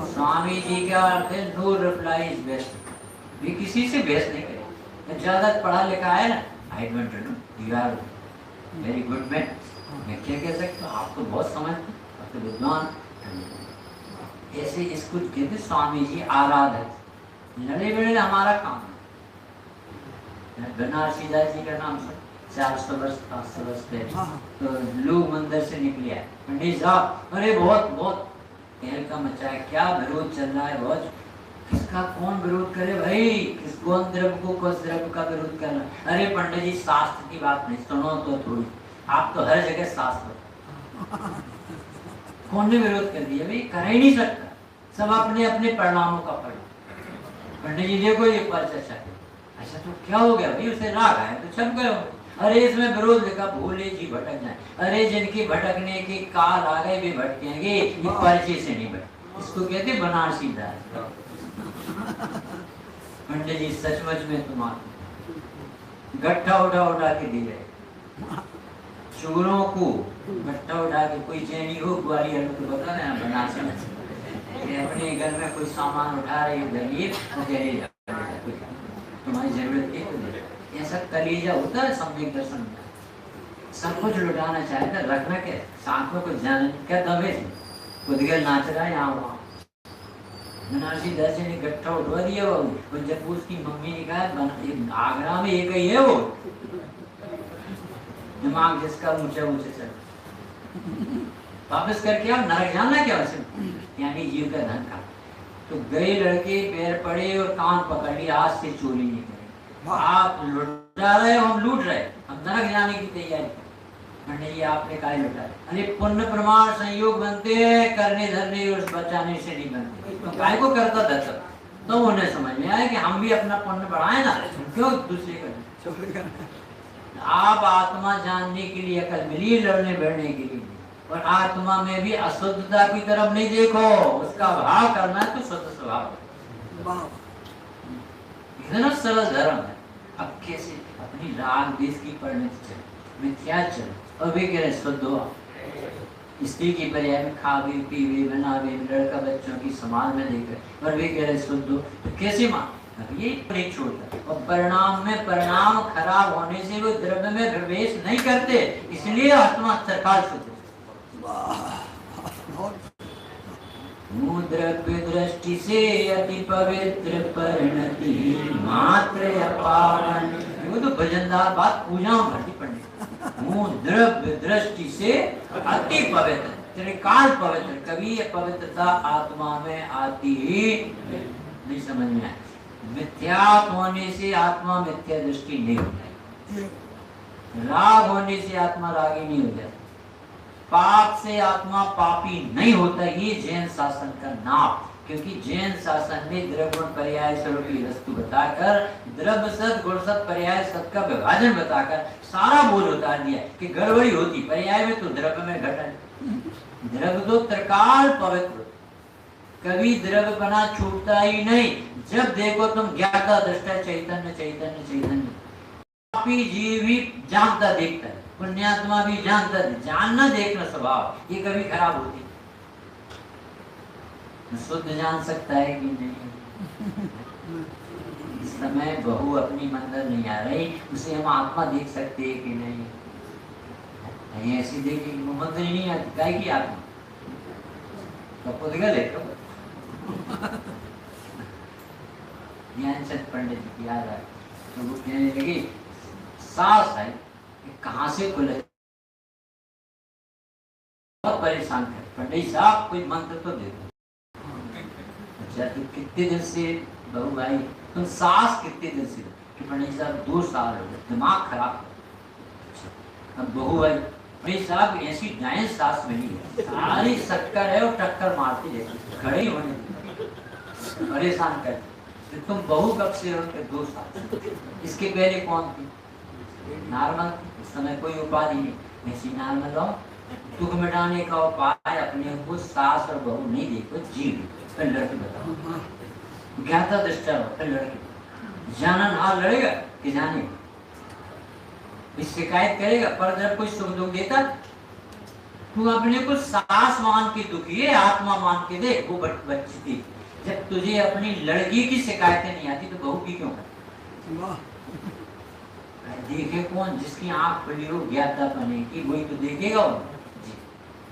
स्वामी जी का अर्थ है नो रिप्लाई इज बेस्ट। ये किसी से बहस नहीं करे। ज्यादा पढ़ा लिखा है ना, I don't know you are very good man, मैं क्या कह सकता हूँ, आप तो बहुत समझते, आप तो विद्वान। ऐसे इसको कहते स्वामी जी आराधक। लड़े बड़े हमारा काम है। बनारसी दास जी का नाम 400 वर्ष 500 वर्ष पहले तो लोग मंदिर से निकले आए, पंडित साहब अरे बहुत बहुत कहल का मचा है, क्या विरोध चल रहा है, बहुत किसका कौन विरोध करे भाई, किस कौन द्रव्य को किस द्रव्य का विरोध कर रहा है। अरे पंडित जी शास्त्र की बात नहीं, सुनो तो थोड़ी, आप तो हर जगह शास्त्र कौन ने विरोध कर दिया भाई, कर ही नहीं सकता, सब अपने अपने परिणामों का फल। पंडित जी देखो ये पर चर्चा, अच्छा तो क्या हो गया भाई, उसे राग आया तो छप गए। अरे इसमें विरोध लिखा भोले जी भटक जाए। अरे जिनकी भटकने की काल आ गए भी भटकेंगे, ये परिचय से नहीं भटके, इसको कहते बनारसी दास। पंडित जी सचमुच में तुम्हारा गट्ठा उठा उठा के दे रहे चोरों को, गट्ठा उठा के, कोई जैनी हो ग्वालियर में तो बता रहे बनारसी में अपने घर में कोई सामान उठा रही दलील तुम्हारी जरूरत है तो ऐसा कलीजा होता है। सम्यक दर्शन में सब कुछ लुटाना चाहता है, रखना क्या साथ में कुछ जाने क्या दबे खुद के नाच रहा है यहाँ वहाँ। बनारसी दास ने गट्ठा उठवा दिया वो, जब उसकी मम्मी ने कहा आगरा में एक ही है वो दिमाग जिसका ऊंचा ऊंचा चल वापस करके आप नरक जाना क्या वैसे, यानी जीव का धन का। तो गए लड़के पैर पड़े और कान पकड़ लिए, आज से चोरी नहीं करें, आप लुटा रहे हो हम लूट रहे, हम नरक जाने की तैयारी। नहीं आपने कहा लुटा, अरे पुण्य प्रमाण संयोग बनते हैं, करने धरने और बचाने से नहीं बनते। तो काय को करता था सब, तो उन्हें समझ में आया कि हम भी अपना पुण्य बढ़ाए ना, क्यों दूसरे का। आप आत्मा जानने के लिए अकल मिली, लड़ने बढ़ने के लिए, और आत्मा में भी अशुद्धता की तरफ नहीं देखो, उसका भाव करना है तो शुद्ध स्वभाव। इतना सरल धर्म है। अब कैसे अपनी राग देश की परिणति चले, मिथ्या चले, और वे कह रहे शुद्ध हो, स्त्री की पर्याय में खावे पीवे बनावे लड़का बच्चों की संभाल में देकर, और वे कह रहे शुद्ध हो, तो कैसे मान ये नहीं छोड़ता। और परिणाम में परिणाम खराब होने से वो द्रव्य में प्रवेश नहीं करते, इसलिए आत्मा सरकार शुद्ध। द्रव्य दृष्टि से अति पवित्र परिणति मात्र अपावन। वो तो भजनदार बात पूजा में भरती पंडित। द्रव्य दृष्टि से अति पवित्र, त्रिकाल पवित्र, कभी पवित्रता आत्मा में आती ही नहीं, समझ में आए। मिथ्यात्व होने से आत्मा मिथ्या दृष्टि नहीं हो जाए, राग होने से आत्मा रागी नहीं हो जाए, पाप से आत्मा पापी नहीं होता। ये जैन शासन का नाम, क्योंकि जैन शासन ने द्रव्य पर्याय स्वरूप की वस्तु बताकर, द्रव्य सत गुण सत पर्याय सत का विभाजन बताकर सारा बोझ उतार दिया कि गड़बड़ी होती पर्याय में तो द्रव्य में घटन। द्रव्य तो त्रिकाल पवित्र, कभी द्रव्य बना छूटता ही नहीं। जब देखो तुम ज्ञाता दृष्टा चैतन्य चैतन्य चैतन्य, पापी जीव भी जानता देखता है, पुण्यात्मा भी जानता है, जानना देखना स्वभाव, ये कभी खराब होती। शुद्ध जान सकता है कि नहीं। इस समय बहू अपनी मंदिर नहीं आ रही, उसे हम आत्मा देख सकते हैं कि नहीं, नहीं ऐसी देखे मंदिर ही नहीं आती, काय की आत्मा कपूर गए ज्ञानचंद पंडित जी की याद आए तो वो कहने लगी सास है कहाँ से खुले, बहुत परेशान है पंडित साहब, कोई मंत्र तो दे दो। अच्छा तो कितने दिन से बहू भाई तुम सास कितने दिन से, कि पंडित साहब 2 साल हो गए, दिमाग खराब। अच्छा अब बहू भाई भाई साहब ऐसी जायंट सास मिली है, सारी शक्कर है और टक्कर मारती है, खड़े ही होने देती, परेशान करती। तो तुम बहू कब से हो? के 2 साल। इसके पहले कौन थी? नॉर्मल। इस समय कोई उपाधि नहीं, ऐसी नॉर्मल हो। दुख मिटाने का उपाय अपने को सास और बहू नहीं देखो, जीव। फिर लड़की बताओ, ज्ञाता दृष्टा हो, फिर लड़की जानन हाल लड़ेगा कि जाने शिकायत करेगा, पर जब कोई सुख दुख देता, तू अपने को सास मान के दुखी है, आत्मा मान के दे। वो बच्ची थी, जब तुझे अपनी लड़की की शिकायतें नहीं आती तो बहू की क्यों करती? देखे कौन? जिसकी आंख खुली हो ज्ञाता बने की, वही तो देखेगा वो।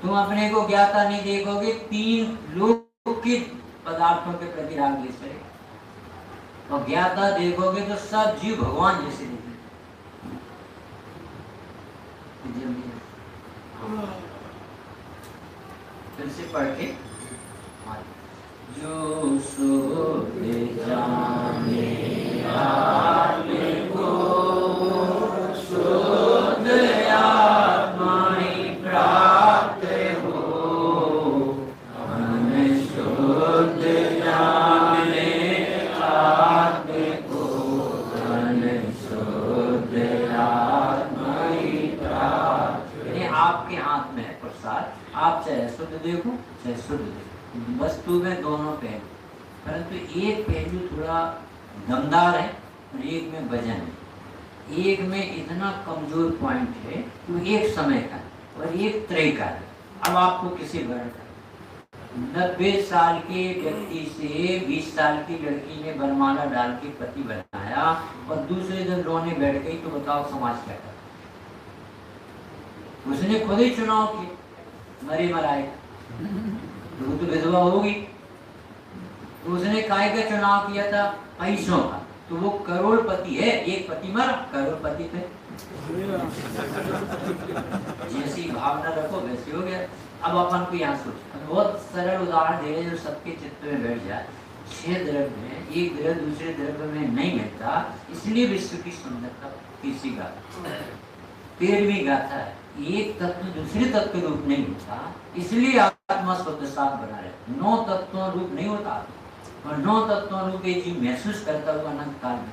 तुम अपने को ज्ञाता नहीं देखोगे, 3 लोग के पदार्थों के प्रति राग द्वेष करेगा, और ज्ञाता देखोगे तो सब जीव भगवान जैसे देखेंगे। फिर से पढ़ के, जो सो जाने आत्मा को शुद्ध आत्मा ही प्राप्त हो, मन शुद्ध जाने आत्मा को, मन शुद्ध आत्मा ही प्राप्त। यानी आपके हाथ में है प्रसाद, आप चाहे शुद्ध देखो चाहे शुद्ध देखो, वस्तु में दोनों पहलू, परंतु एक पहलू थोड़ा दमदार है और एक में वजन है। एक में इतना कमजोर पॉइंट है वो एक समय का और एक त्रय का है। अब आपको किसी वर्ण का 90 साल के व्यक्ति से 20 साल की लड़की ने वरमाला डाल के पति बनाया और दूसरे दिन रोने बैठ गई, तो बताओ समाज क्या करे? उसने खुद ही चुनाव किया, मरे मराए, तो वो तो विधवा होगी। तो उसने काय का चुनाव किया था? पैसों का। तो वो करोड़पति है, एक पति मरा, करोड़पति थे। जैसी भावना रखो वैसे हो गया। अब अपन को यहाँ सोच, बहुत सरल उदाहरण दे रहे जो सबके चित्त में बैठ जाए। 6 द्रव्य में एक द्रव्य दूसरे द्रव्य में नहीं मिलता, इसलिए विश्व की सुंदरता किसी का 13वीं गाथा है। एक तत्व दूसरे तत्व के रूप नहीं होता, इसलिए आत्मा शुद्ध साफ बना रहे। 9 तत्वों रूप नहीं होता, और 9 तत्वों रूप एक जीव महसूस करता हुआ अनंत काल में।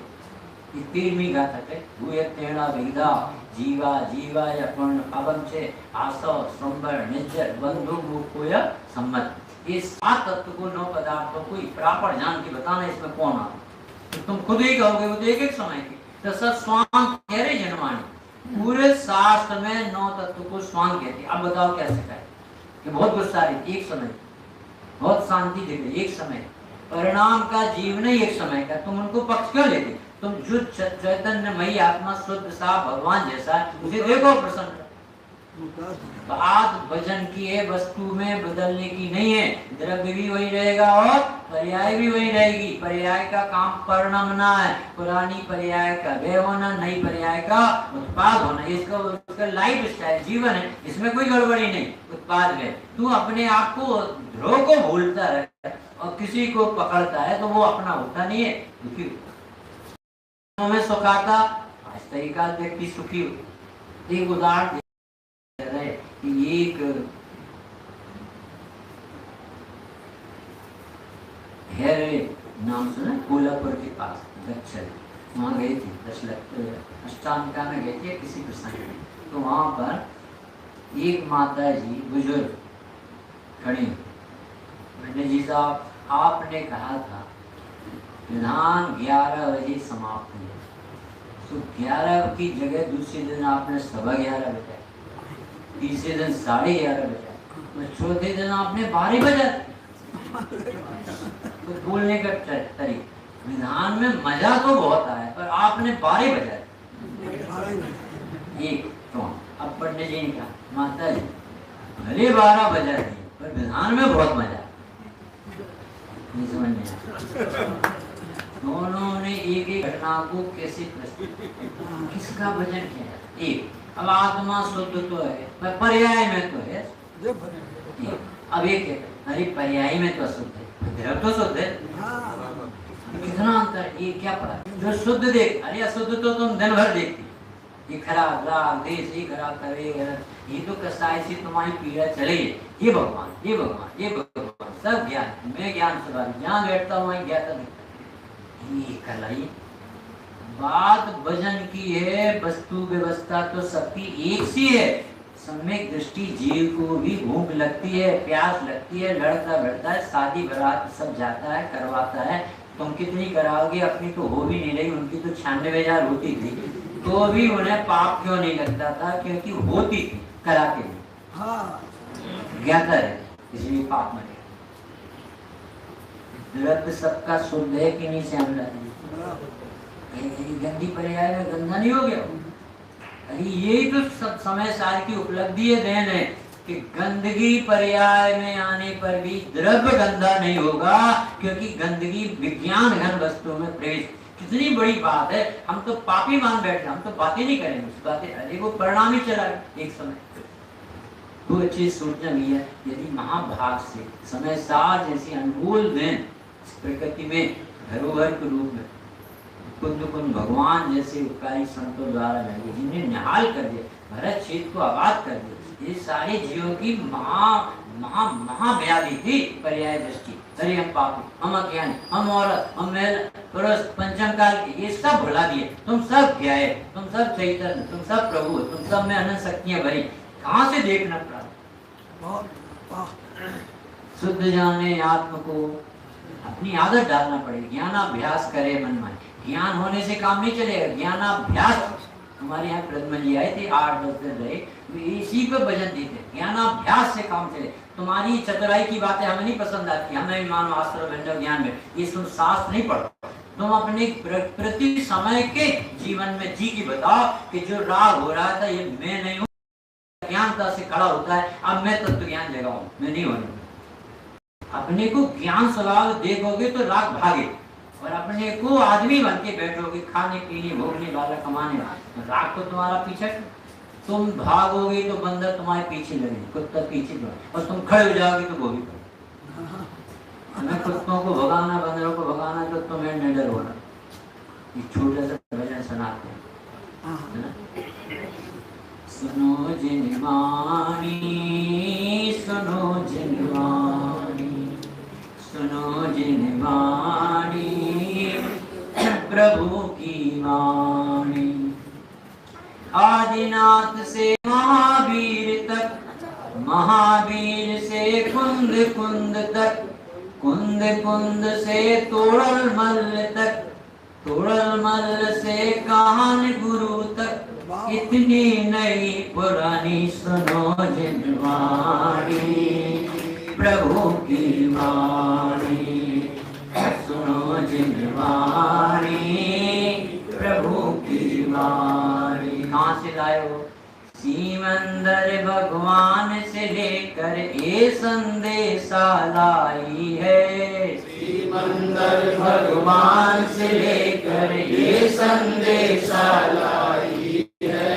13वीं गाथा है, भूय तेणा वेदा जीवा जीवा या पूर्ण अवम से आसव संबर निज्जर बंधु मुकोय सम्मत। ये 7 तत्व को 9 पदार्थों को प्रापर जान के बताना, इसमें कौन आता? तो तुम खुद ही कहोगे वो तो एक समय की तो सब स्वांग कह रहे जनमानी। पूरे शास्त्र में 9 तत्व को स्वांग कहते हैं। अब बताओ क्या सिखाए कि बहुत गुस्सा रही एक समय, बहुत शांति दिख रही एक समय, परिणाम का जीवन ही एक समय का, तुम उनको पक्ष क्यों लेते? तुम जो चैतन्यमयी आत्मा शुद्ध साफ भगवान जैसा उसे देखो प्रसन्न। बात वजन की है, वस्तु में बदलने की नहीं है। द्रव्य भी वही रहेगा और पर्याय भी वही रहेगी। पर्याय का काम परिणमना है, पुरानी पर्याय का व्यय होना, नई पर्याय का उत्पाद होना। इसका लाइफ स्टाइल जीवन है, इसमें कोई गड़बड़ी नहीं। उत्पाद है, तू अपने आप को ध्रुव को भूलता है और किसी को पकड़ता है तो वो अपना होता नहीं है, दुखी में सुखाता इस तरीका व्यक्ति सुखी हो। एक उदाहरण एक नाम सुना, कोल्हापुर के पास दक्षिण, वहाँ गए थे अष्टांगिका में गए थे किसी प्रसंग में। तो वहाँ पर एक माता जी बुजुर्ग खड़ी, पंडित जी साहब आपने कहा था विधान 11 बजे समाप्त हुआ, तो 11 की जगह दूसरे दिन आपने 11:15 बजाया, तीसरे दिन 11:30 बजा, चौथे दिन आपने 12 बजा। तो बोलने का तरीका, विधान में मजा तो बहुत आया पर आपने 12 बजा एक तो। अब पंडित जी ने कहा माता जी भले 12 बजा रही पर विधान में बहुत मजा, नहीं समझ में। दोनों ने एक एक घटना को कैसे प्रस्तुत, किसका भजन किया? एक अब आत्मा शुद्ध तो है पर पर्याय में तो है। अब एक है अरे पर्याय में तो अशुद्ध है, द्रव्य तो शुद्ध है, कितना अंतर। ये क्या पड़ा? जो शुद्ध देख, अरे अशुद्ध तो तुम दिन भर देखती, ये खराब राग देश ये खराब करे, ये तो कसाई से तुम्हारी पीड़ा चले। ये भगवान ये भगवान ये भगवान सब ज्ञान, मैं ज्ञान सवार जहाँ बैठता हूँ वहीं ज्ञाता ये कलाई। बात भजन की है, वस्तु व्यवस्था तो सबकी एक सी है। सम्यक दृष्टि जीव को भी भूख लगती है, प्यास लगती है, लड़ता बढ़ता है, शादी बारात सब जाता है करवाता है। तुम कितनी कराओगे, अपनी तो हो भी नहीं रही, उनकी तो 96,000 होती थी, तो भी उन्हें पाप क्यों नहीं लगता था? क्योंकि होती थी कराते हुए। हाँ ज्ञाता है इसलिए पाप में द्रव्य सबका शुद्ध है कि नहीं श्यामला? गंदी पर्याय में गंदा नहीं हो गया? अरे यही तो सब समय साल की उपलब्धि है, देन है कि गंदगी पर्याय में आने पर भी द्रव्य गंदा नहीं होगा, क्योंकि गंदगी विज्ञान घन वस्तुओं में प्रवेश। कितनी बड़ी बात है, हम तो पापी मान बैठे, हम तो बातें नहीं करेंगे उस बातें, अरे वो परिणाम ही चला एक समय। वो अच्छी सोचना भी है, यदि महाभाग से समय साल जैसी अनमोल देन प्रकृति में धरोहर के रूप में कुंद भगवान जैसे उपकारी संतों द्वारा लगे, जिन्हें निहाल कर दिया, भरत क्षेत्र को आबाद कर दिया, ये सारे जीवों की महाव्याधि थी पर्याय दृष्टि। अरे हम पापी, हम अज्ञानी, हम औरत, हम महिला, पुरुष, पंचम काल के, ये सब भुला दिए। तुम सब क्या है, तुम सब चैतन्य, तुम सब प्रभु, तुम सब में अनंत शक्तियां भरी। कहाँ से देखना पड़ा? शुद्ध जाने आत्म को अपनी आदत डालना पड़ेगी, ज्ञानाभ्यास करे मन में। ज्ञान होने से काम नहीं चलेगा, ज्ञानाभ्यास। हमारे यहाँ प्रद्युम्न जी आए थे, 8-10 दिन रहे, इसी पे भजन देते, ज्ञानाभ्यास से काम चले। तुम्हारी चतुराई की बातें हमें नहीं पसंद आती, हमें भी मानो आश्रम ज्ञान में ये सुन शास्त्र नहीं पढ़ो, तुम अपने प्रति समय के जीवन में जी की बताओ कि जो राग हो रहा था ये मैं नहीं हूँ, ज्ञानता से खड़ा होता है, अब मैं तत्व ज्ञान जगाऊं, मैं नहीं होने। अपने को ज्ञान स्वभाव देखोगे तो राग भागे, और अपने को आदमी बन के बैठोगे, खाने पीने भोगने वाला कमाने वाला, राग को तुम्हारा पीछे। तुम भागोगे तो बंदर तुम्हारे पीछे लगे, कुत्ता पीछे लगे, और तुम खड़े हो जाओगे तो वो भी हमें कुत्तों को भगाना, बंदरों को भगाना, तो तुम्हें निडर होना। ये छोटा सा भजन सुनाते हैं, सुनो जिनवाणी, सुनो जिनवाणी, सुनो जिनवाणी, प्रभु की वाणी। आदिनाथ से महावीर तक, महावीर से कुंद कुंद तक, कुंद कुंद से तोड़ल मल्ल तक, तोड़ल मल्ल से काहन गुरु तक, इतनी नई पुरानी सुनो जिनवाणी, प्रभु की वाणी। सुनो जिनवाणी, प्रभु की वाणी। कहाँ से लाए हो? सीमंदर भगवान से लेकर ये संदेशा लाई है, सीमंदर भगवान से लेकर ये संदेशा लाई है।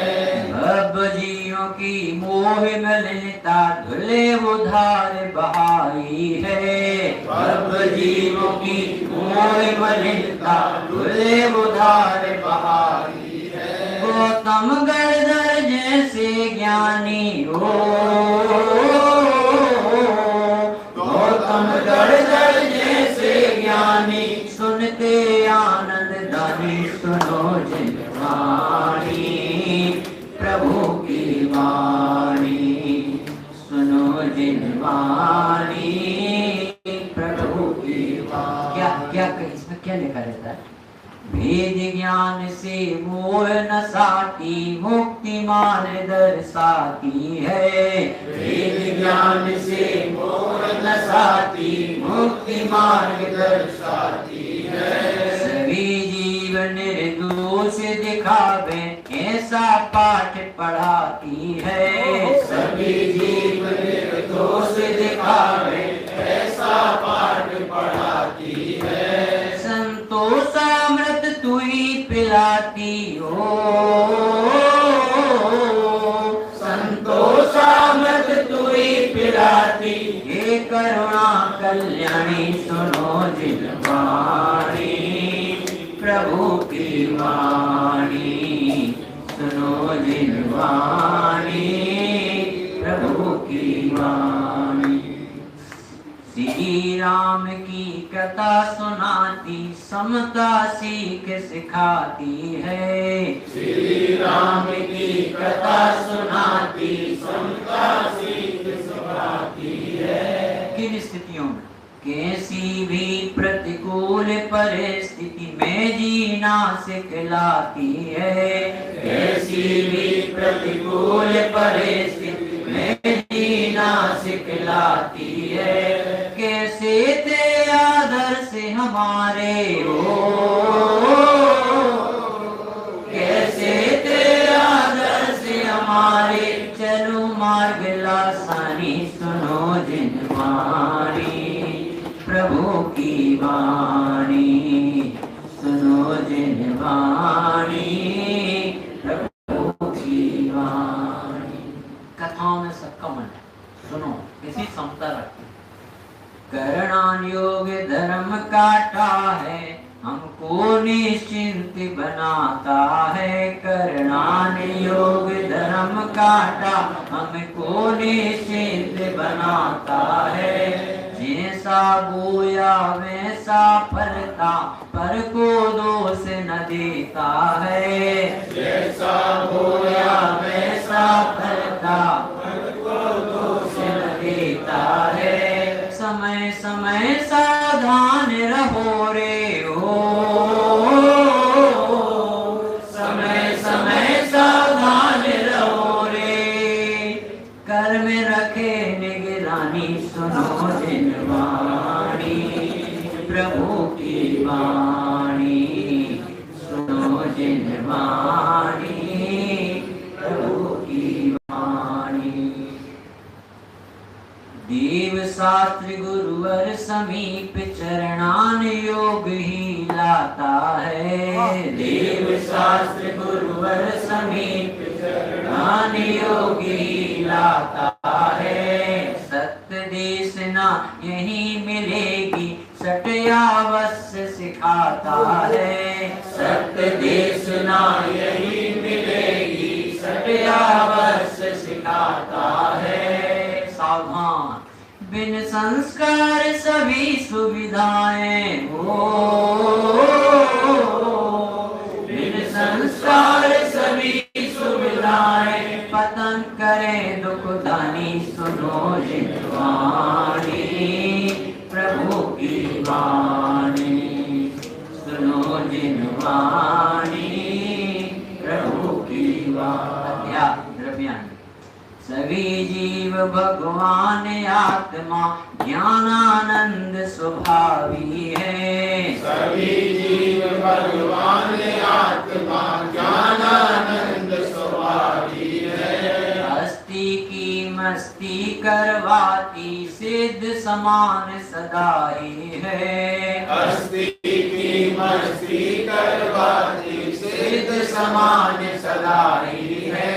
अब जीवों की मोह मलिनता धुले उधार बहाई है, अब जीवों की मोह मलिनता धुले उधार बहाई है। गौतम गणधर जैसे ज्ञानी हो, गौतम गणधर जैसे ज्ञानी, सुनते आनंद दानी, सुनो जिनवाणी, प्रभु की वाणी। सुनो जिनवाणी, प्रभु की वाणी। क्या क्या इसमें क्या लिखा रहता है? भेद ज्ञान से मोह न साटी, मुक्ति मार्ग दर्शाती है। भेद ज्ञान से मोह न साटी, मुक्ति मार्ग दर्शाती है। सभी जीव निर्दोष दिखावे, ऐसा पाठ पढ़ाती है। सभी जीव निर्दोष दिखावे, ऐसा पाठ पढ़ाती है। संतोषामृत तू ही पिलाती हो, संतोषामृत तू ही पिलाती, हे करुणा कल्याणी, सुनो जिनवाणी, प्रभु की वाणी। सुनो जिन वाणी प्रभु की वाणी। श्री राम की कथा सुनाती समता सीख सिखाती है। श्री राम की कथा सुनाती समता सीख सिखाती है। किन स्थितियों में? कैसी भी प्रतिकूल परिस्थिति में जीना सिखलाती है। कैसी भी प्रतिकूल परिस्थिति में जीना सिखलाती है। कैसे थे आदर्श हमारे हो, कैसे थे आदर्श हमारे, चलो मार्ग लासानी सुनो जिन वाणी प्रभु की वाणी। सुनो जिन वाणी प्रभु की वाणी। कथाओं में सबका मन है, सुनो, इसी समता रखते। करणान योग धर्म काटा है, हमको निश्चिंत बनाता है। करणान योग धर्म काटा, हमको निश्चिंत बनाता है। जैसा बोया वैसा फलता, पर को दोष न देता है। जैसा बोया वैसा फलता, पर को दोष न देता है। समय समय सावधान रहो रे हो, समय समय सावधान रहो रे। कर्म रखे निगरानी सुनो जिन वाणी प्रभु की वाणी। सुनो जिन वाणी प्रभु की वाणी। देव शास्त्र गुरुवर समीप चरणान योग ही लाता है। देव शास्त्र गुरुवर समीप चरणान योग ही लाता है। सत्य देशना यही मिलेगी, सत्यावश्य सिखाता है। सत्य देशना यही मिलेगी, सत्यावश्य सिखाता है। सावधान, बिन संस्कार सभी सुविधाएं हो, बिन संस्कार सभी सुविधाएं। पतन करे दुखदानी सुनो जिन वाणी प्रभु की वाणी। सुनो जिन वाणी प्रभु की वाणी। द्रव्यान सभी जीव भगवान आत्मा, ज्ञानानंद स्वभावी है। सभी जीव भगवान आत्मा, ज्ञानानंद स्वभावी है। हस्ती की मस्ती करवाती, सिद्ध समान सदाई है। हस्ती की मस्ती करवाती, सिद्ध समान सदाई है।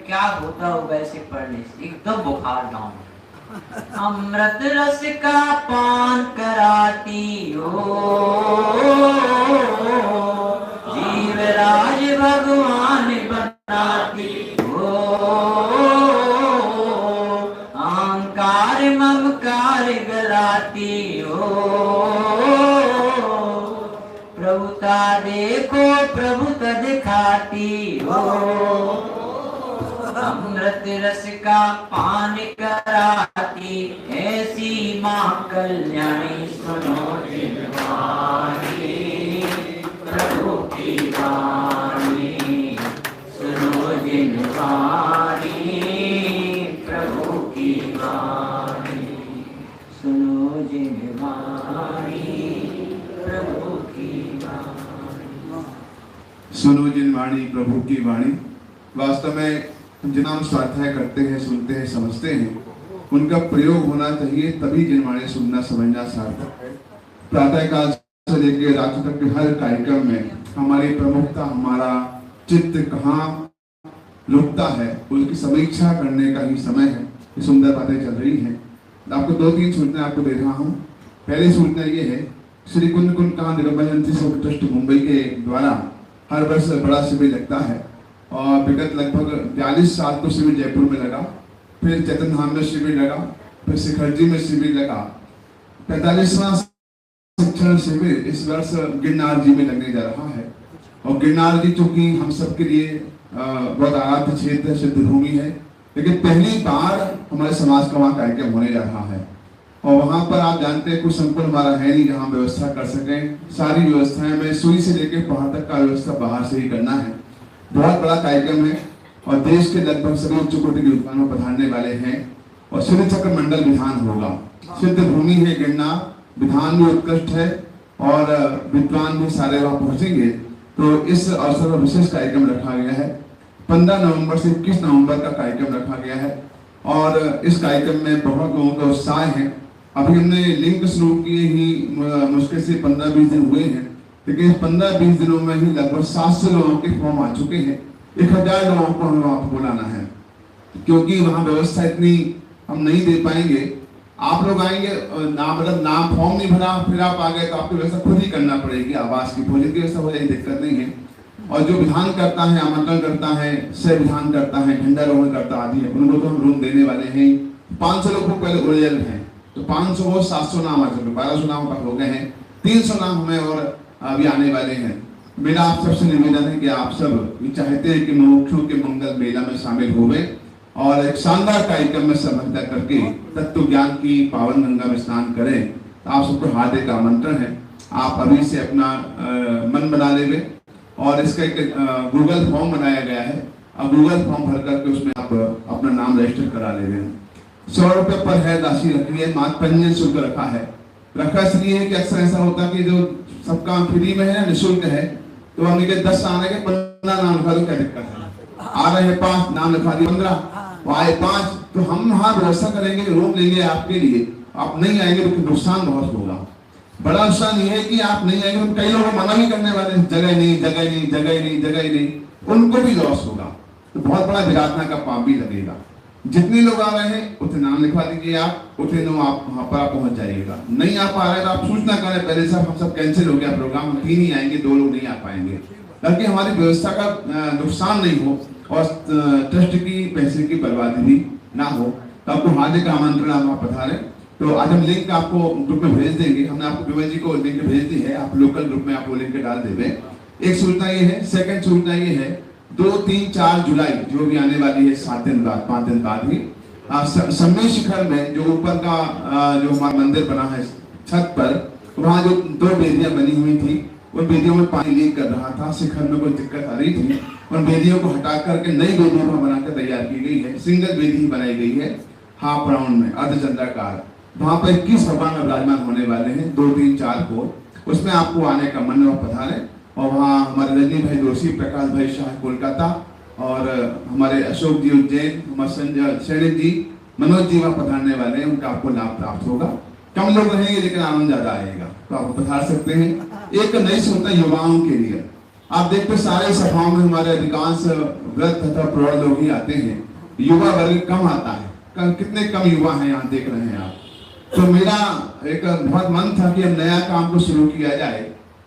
क्या होता हो वैसे पढ़ने से एकदम बुखार डाउन। अमृत रस का पान कराती हो, जीवराज भगवान बनाती हो। अहंकार ममकार गलाती हो, प्रभुता देखो प्रभुता दिखाती हो। अमृत रस का पान कराती, ऐसी माँ कल्याणी सुनो जिन वाणी प्रभु की वाणी। सुनो जिन वाणी प्रभु की वाणी। सुनो जिन वाणी प्रभु की वाणी। सुनो जिन वाणी प्रभु की वाणी। वास्तव में जिन्हें हम स्वाध्याय करते हैं, सुनते हैं, समझते हैं, उनका प्रयोग होना चाहिए, तभी जिनवाणी सुनना समझना सार्थक है। प्रातः काल से लेकर रात्रि तक के हर कार्यक्रम में हमारी प्रमुखता, हमारा चित्त कहाँ लुकता है, उसकी समीक्षा करने का ही समय है। ये सुंदर बातें चल रही हैं। आपको 2-3 सूचनाएं आपको दे रहा हूँ। पहली सूचना ये है, श्री कुंद कांड निरंजन ट्रस्ट मुंबई के द्वारा हर वर्ष बड़ा शिविर लगता है। और विगत लगभग 42 साल तो शिविर जयपुर में लगा, फिर चैतन्य धाम में शिविर लगा, फिर शिखर जी में शिविर लगा। 45वां शिक्षण शिविर इस वर्ष गिरनार जी में लगने जा रहा है। और गिरनार जी चूंकि हम सबके लिए बहुत आराध्य क्षेत्र सिद्ध भूमि है, लेकिन पहली बार हमारे समाज का वहाँ कार्यक्रम होने जा रहा है। और वहाँ पर आप जानते हैं कुछ संकुल हमारा है नहीं जहाँ व्यवस्था कर सकें। सारी व्यवस्थाएं में सुई से लेकर पहाड़ तक का व्यवस्था बाहर से ही करना है। बहुत बड़ा कार्यक्रम है और देश के लगभग सभी उच्च कोटि के विद्वान पधारने वाले हैं। और सिद्ध चक्र मंडल विधान होगा। सिद्ध भूमि है गिरनार, विधान भी उत्कृष्ट है और विद्वान भी सारे वहाँ पहुंचेंगे। तो इस अवसर पर विशेष कार्यक्रम रखा गया है। 15 नवंबर से 21 नवंबर का कार्यक्रम रखा गया है और इस कार्यक्रम में बहुत लोगों का उत्साह है। अभी हमने लिंक शुरू किए ही मुश्किल से 15-20 दिन हुए हैं, लेकिन इस 15-20 दिनों में ही लगभग 700 लोगों के फॉर्म आ चुके हैं। 1000 लोगों को हमें वहाँ बुलाना है, क्योंकि वहाँ व्यवस्था इतनी हम नहीं दे पाएंगे। आप लोग आएंगे, नाम फॉर्म नहीं भरा, फिर आप आ गए तो आपको व्यवस्था खुद ही करना पड़ेगी। आवास की, भोजन की व्यवस्था हो जाएगी, दिक्कत नहीं है। और जो विधान करता है, आमंत्रण करता है, सह विधान करता है, झंडारोहण करता आदि है, उनको तो हम रूम देने वाले हैं। 500 लोग को पहले ओरिजिनल हैं, तो 500 हो 700 नाम आ चुके, 1200 नाम तक हो गए हैं। 300 नाम हमें और अभी आने वाले हैं। मेरा आप सबसे निवेदन है कि आप सब ये चाहते हैं कि मुमुक्षु के मंगल मेला में शामिल होवे और एक शानदार कार्यक्रम में सहभागिता करके तत्व ज्ञान की पावन गंगा में स्नान करें। तो आप सबको हार्दिक आमंत्रण है। आप अभी से अपना मन बना लेंगे और इसका एक गूगल फॉर्म बनाया गया है। अब गूगल फॉर्म भर करके उसमें आप अपना नाम रजिस्टर करा ले रहे हैं। 100 रुपये पर है राशि रखी है, मात्र पंजीयन शुल्क रखा है। रखा इसलिए है कि अक्सर ऐसा होता है कि जो सब काम फ्री में है, निःशुल्क है, तो हमने के 10 आने के 15 नाम लिखा दो, क्या दिक्कत है? आ रहे हैं 5 नाम लिखा दिए 15, वो आए 5, तो हम वहाँ व्यवस्था करेंगे, रूम लेंगे आपके लिए। आप नहीं आएंगे तो नुकसान बहुत होगा। बड़ा नुकसान ये है कि आप नहीं आएंगे तो कई लोग मना भी करने वाले, जगह नहीं, जगह नहीं, जगह नहीं, जगह नहीं, उनको भी लॉस होगा। तो बहुत बड़ा विराटना का पाप भी लगेगा। जितने लोग आ रहे हैं उतने नाम लिखवा दीजिए, आप उतने लोग आप वहाँ पर आप पहुंच जाइएगा। नहीं आ पा रहे तो आप सूचना करें पहले, साहब हम सब कैंसिल हो गया प्रोग्राम, हम 3 ही आएंगे, 2 लोग नहीं आ पाएंगे, ताकि हमारी व्यवस्था का नुकसान नहीं हो और ट्रस्ट की पैसे की बर्बादी भी ना हो। तो आपको हार्दिक आमंत्रण, आप वहाँ पधारें। तो आज हम लिंक आपको ग्रुप में भेज देंगे। हमने आपको विमल जी को लिंक भेज दी है, आप लोकल ग्रुप में आप वो लिंक डाल देंगे। एक सूचना ये है। सेकंड सूचना ये है, 2, 3, 4 जुलाई जो भी आने वाली है, 7 दिन बाद, 5 दिन बाद ही सम्मेलन शिखर में जो ऊपर का जो हमारा मंदिर बना है छत पर, वहाँ जो 2 बेदियां बनी हुई थी, उन बेदियों में पानी लीक कर रहा था। शिखर में कोई दिक्कत आ रही थी, उन बेदियों को हटा करके नई बेदियों को बनाकर तैयार की गई है। सिंगल बेदी ही बनाई गई है, हाफ राउंड में, अर्धचंद्राकार। वहाँ पर 21 भगवान विराजमान होने वाले हैं 2, 3, 4 को। उसमें आपको आने का मन में पधारें। और वहाँ हमारे रजनी भाई जोशी, प्रकाश भाई शाह कोलकाता और हमारे अशोक जी उज्जैन, हमारे संजय सैनिक जी, मनोज जी वहाँ पधारने वाले हैं। उनका आपको लाभ प्राप्त होगा। कम लोग रहेंगे लेकिन आनंद ज्यादा आएगा, तो आप पधार सकते हैं। एक नई सुविधा युवाओं के लिए, आप देखते सारे सभाओं में हमारे अधिकांश वृद्ध तथा प्रौढ़ लोग ही आते हैं, युवा वर्ग कम आता है। कितने कम युवा हैं यहाँ देख रहे हैं आप। तो मेरा एक बहुत मन था कि अब नया काम को शुरू किया जाए,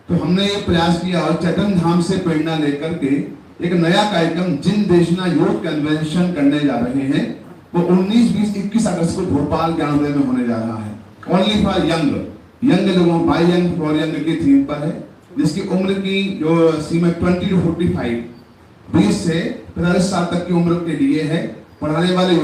तो हमने ये प्रयास किया और चैतन्य धाम से प्रेरणा लेकर के एक नया कार्यक्रम जिन देशना योग कन्वेंशन करने जा रहे हैं, वो 19, 20, 21 अगस्त को भोपाल ज्ञानोदय में होने जा रहा है। ओनली फॉर यंग लोगों, बाय यंग फॉर यंग की थीम पर है, जिसकी उम्र की जो सीमा 20 to 45, 20 से 45 साल तक की उम्र के लिए है। पढ़ने वाले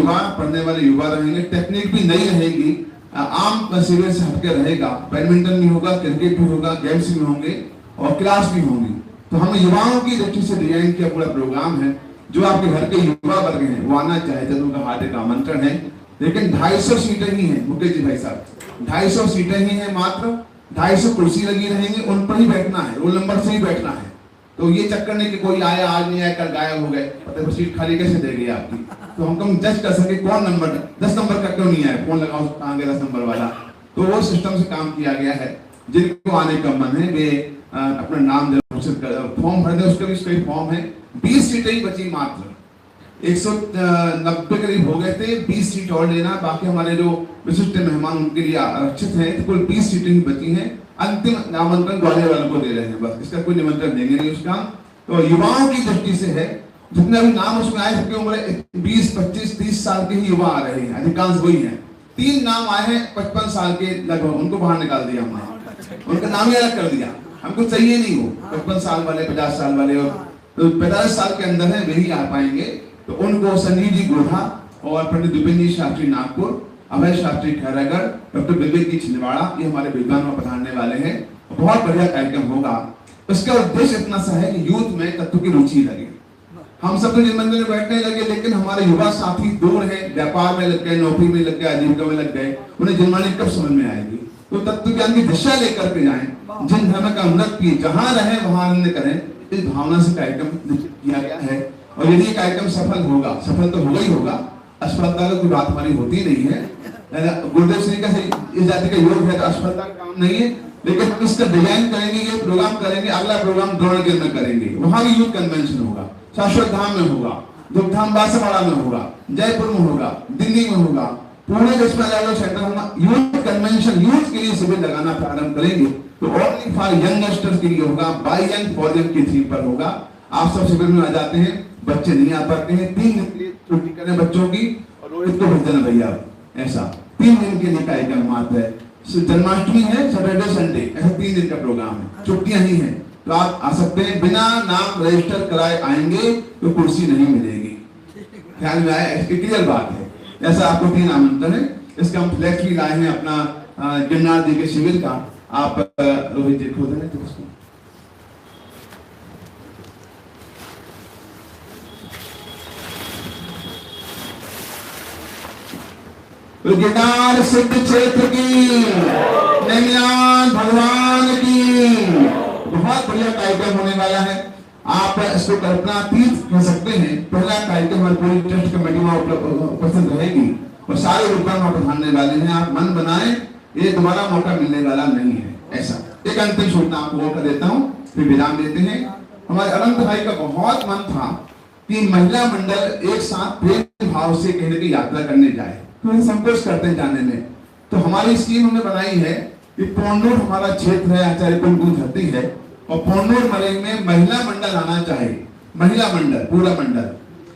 युवा रहेंगे। टेक्निक भी नई रहेगी, आम शिविर से हटके रहेगा। बैडमिंटन भी होगा, क्रिकेट भी होगा, गेम्स भी होंगे और क्लास भी होंगी। तो हम युवाओं की दृष्टि से डिजाइन किया पूरा प्रोग्राम है। जो आपके घर के युवा वर्ग हैं वो आना चाहते हैं, उनका हार्दिक आमंत्रण है। लेकिन 250 सीटें ही हैं मुकेश जी भाई साहब, 250 सीटें ही हैं मात्र। 250 कुर्सी लगी रहेंगी, उन पर ही बैठना है, रोल नंबर से ही बैठना है। तो ये चक्कर नहीं कि कोई आया आज नहीं आया, कल गायब हो गए, पता है सीट खाली कैसे दे गई आपकी। तो हमको जज कर सके कौन नंबर 10 नंबर का क्यों नहीं आया, फोन लगाओ कहाँ गया 10 नंबर वाला। तो वो सिस्टम से काम किया गया है। जिनको आने का मन है वे अपना नाम फॉर्म भर दे, उसके भी कई फॉर्म है। 20 सीटें ही बची मात्र, 190 करीब हो गए थे। 20 सीट और लेना, बाकी हमारे जो विशिष्ट मेहमान उनके लिए आरक्षित है। तो कुल 20 सीटें ही बची हैं। अंतिम आमंत्रण ग्वालियर वालों को दे रहे हैं, बस इसका कोई निमंत्रण देंगे नहीं उसका। तो युवाओं की दृष्टि से है जितने अभी नाम उसमें आए सबकी उम्र 20, 25, 30 साल के ही युवा आ रहे हैं, अधिकांश वही हैं। 3 नाम आए हैं 55 साल के लगभग, उनको बाहर निकाल दिया हमने, उनका नाम ही अलग कर दिया। हमको चाहिए नहीं वो 55 साल वाले, 50 साल वाले, और तो 45 साल के अंदर है वही आ पाएंगे। तो उनको संजीव जी गोधा और पंडित विपिन जी शास्त्री नागपुर, अभय शास्त्री खैरागढ़, डॉक्टर विवेक जी छिंदवाड़ा, ये हमारे विद्वान में पधारने वाले हैं। बहुत बढ़िया कार्यक्रम होगा। इसका उद्देश्य इतना सा है कि यूथ में तत्व की रुचि लगे। हम सब तो जिन मंदिर में बैठने लगे, लेकिन हमारे युवा साथी दूर है, व्यापार में लग गए, नौकरी में लग गए, आजीविका में लग गए, उन्हें जिनवाणी कब समझ में आएगी। तो तत्व ज्ञान की दिशा लेकर के जाएं, जिन धर्म का उन्नत किए, जहां रहे वहां आनंद करें, इस भावना से कार्यक्रम किया गया है। और यदि ये कार्यक्रम सफल होगा, सफल तो होगा ही होगा, असफलता की बात हमारी होती नहीं है। गुरुदेव सिंह का इस जाति का योग है तो असफलता का काम नहीं है, लेकिन हम इसका डिजाइन करेंगे, ये प्रोग्राम करेंगे, अगला प्रोग्राम द्रोणगिर में करेंगे, वहां भी यूथ कन्वेंशन होगा, शाश्वत धाम में होगा, दुर्धाम बांसवाड़ा में होगा, जयपुर में होगा, दिल्ली में होगा, पूरे देश में अलग अलग सेंटर होगा। यूथ कन्वेंशन, यूथ के लिए शिविर लगाना प्रारंभ करेंगे तो ओनली फॉर यंगस्टर्स के लिए होगा, बाय यंग फॉर यंग की थीम पर होगा। आप सब शिविर में आ जाते हैं, बच्चे नहीं आ पाते हैं, 3 दिन के लिए छुट्टी करें बच्चों की, और रोहित को भेज देना भैया, ऐसा 3 दिन के लिए कार्यक्रम मात्र है। जन्माष्टमी है, सैटरडे संडे, ऐसा 3 दिन का प्रोग्राम है, छुट्टियां ही हैं, तो आप आ सकते हैं। बिना नाम रजिस्टर कराए आएंगे तो कुर्सी नहीं मिलेगी, ख्याल में आया, इसकी क्लियर बात है। ऐसा आपको 3 आमंत्रण है। इसका हम फ्लैक्स भी लाए हैं अपना गिरनार जी के शिविर का, आप रोहित जी खोद रहे थे उसको। गिरनार सिद्ध क्षेत्र की, नैमियान भगवान की, बहुत बढ़िया कार्यक्रम होने वाला है। आप इसको कल्पनातीत कह सकते हैं। पहला कार्यक्रम हमारी पूरी ट्रस्ट कमेटी में उपस्थित रहेगी और सारे विद्वान वहां पधारने वाले हैं। आप मन बनाएं, ये दोबारा मौका मिलने वाला नहीं है। ऐसा एक अंतिम सूचना आपको मौका देता हूँ, फिर विराम देते हैं। हमारे अनंत भाई का बहुत मन था कि महिला मंडल एक साथ प्रेम भाव से कहीं की यात्रा करने जाए, तो हम संकोच करते हैं जाने में। तो हमारी स्कीम हमने बनाई है कि पोन्नूर हमारा क्षेत्र है, आचार्य कुल की धरती है, और पोन्नूर मरे में महिला मंडल आना चाहिए, महिला मंडल, पूरा मंडल।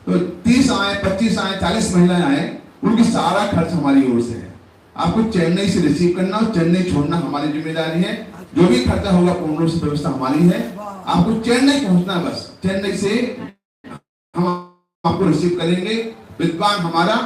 तो 30 आए, 25 आए, 40 महिलाएं आए, उनकी सारा खर्च हमारी ओर से है। आपको चेन्नई से रिसीव करना और चेन्नई छोड़ना हमारी जिम्मेदारी है। जो भी खर्चा होगा पोन्नूर से व्यवस्था हमारी है। आपको चेन्नई पहुंचना, बस चेन्नई से हम आपको रिसीव करेंगे। विद्वान हमारा,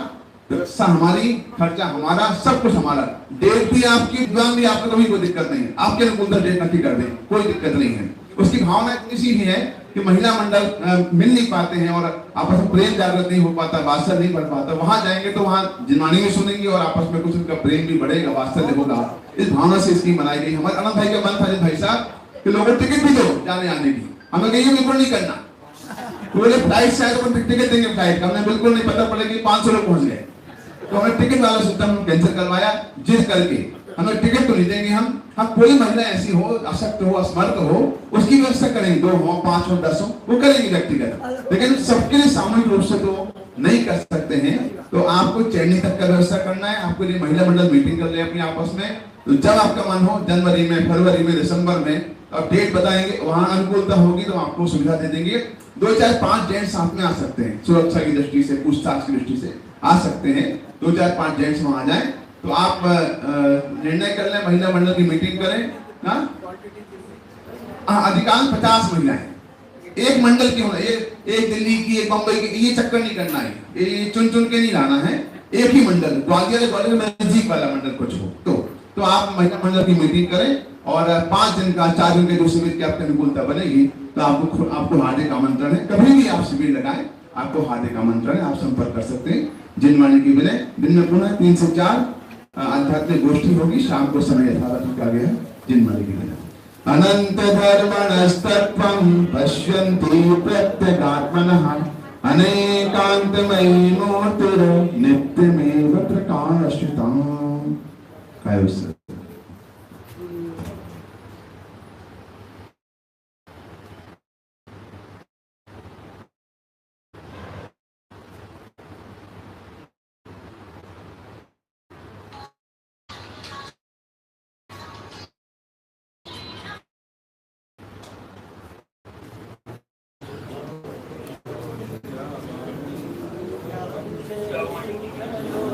व्यवस्था हमारी, खर्चा हमारा, सब कुछ हमारा। डेट भी आपकी, विद्वान भी आपको, कभी कोई दिक्कत नहीं है। आपके अनुकूल डेट नक्की कर दें, कोई दिक्कत नहीं है। उसकी भावना इतनी सी ही है कि महिला मंडल मिल नहीं पाते हैं और आपस में प्रेम जागृत नहीं हो पाता, वात्सल्य नहीं बढ़ पाता। वहां जाएंगे तो वहां जिनवाणी भी सुनेंगे और आपस में कुछ उनका प्रेम भी बढ़ेगा, वात्सल्य होगा। इस भावना से इसकी बनाई गई। हमारे अनंत भाई का मन था भाई साहब कि लोगों टिकट भी दो जाने आने की। हमें कहिए बिल्कुल नहीं करना, बोले फ्लाइट से आए तो टिकट देंगे फ्लाइट का। हमें बिल्कुल नहीं, पता पड़ेगी 500 लोग पहुंच गए, तो हमें टिकट वाला सिस्टम कैंसिल करवाया। जिद करके हमें टिकट तो नहीं देंगे हम कोई महिला ऐसी हो, अशक्त हो, असमर्थ हो, उसकी व्यवस्था करेंगे। 2 हो, 5 हो, 10 हो, वो करेंगे व्यक्तिगत, लेकिन सबके लिए सामूहिक रूप से तो नहीं कर सकते हैं। तो आपको चेन्नई तक का व्यवस्था करना है। आपके लिए महिला मंडल मीटिंग कर ले अपनी आपस में। तो जब आपका मन हो, जनवरी में, फरवरी में, दिसंबर में, अब डेट बताएंगे, वहां अनुकूलता होगी तो आपको सुविधा दे देंगे। 2, 4, 5 जेंट्स साथ में आ सकते हैं, सुरक्षा की दृष्टि से, पूछताछ की दृष्टि से आ सकते हैं। 2, 4, 5 जेंट्स वहां आ जाए। तो आप निर्णय कर लें, महिला मंडल की मीटिंग करें। अधिकांश 50 महिलाएं, एक मंडल की होना, एक दिल्ली की, एक बंबई की, ये चक्कर नहीं करना है, ये चुन चुन के नहीं लाना है। एक ही मंडल, ग्वालियर में नजदीक वाला मंडल कुछ हो तो आप महिला मंडल की मीटिंग करें और 5 दिन का, 4 दिन के जो शिविर की आपकी अनुकूलता बनेगी तो आपको हार्दिक आमंत्रण है। कभी भी आप शिविर लगाएं, आपको हार्दिक आमंत्रण है। आप संपर्क कर सकते हैं। जिनवाणी की विनय, दिन में पुनः 3 से 4 आध्यात्मिक गोष्ठी होगी। शाम को समय यथावत रखा गया है। जिनवाणी की विनय। अनंत धर्मणस्तत्वं पश्यन्ति प्रत्यगात्मनः अनेकांतमयी मूर्तिर् नित्यमेव प्रकाशिताम्। काय निकलो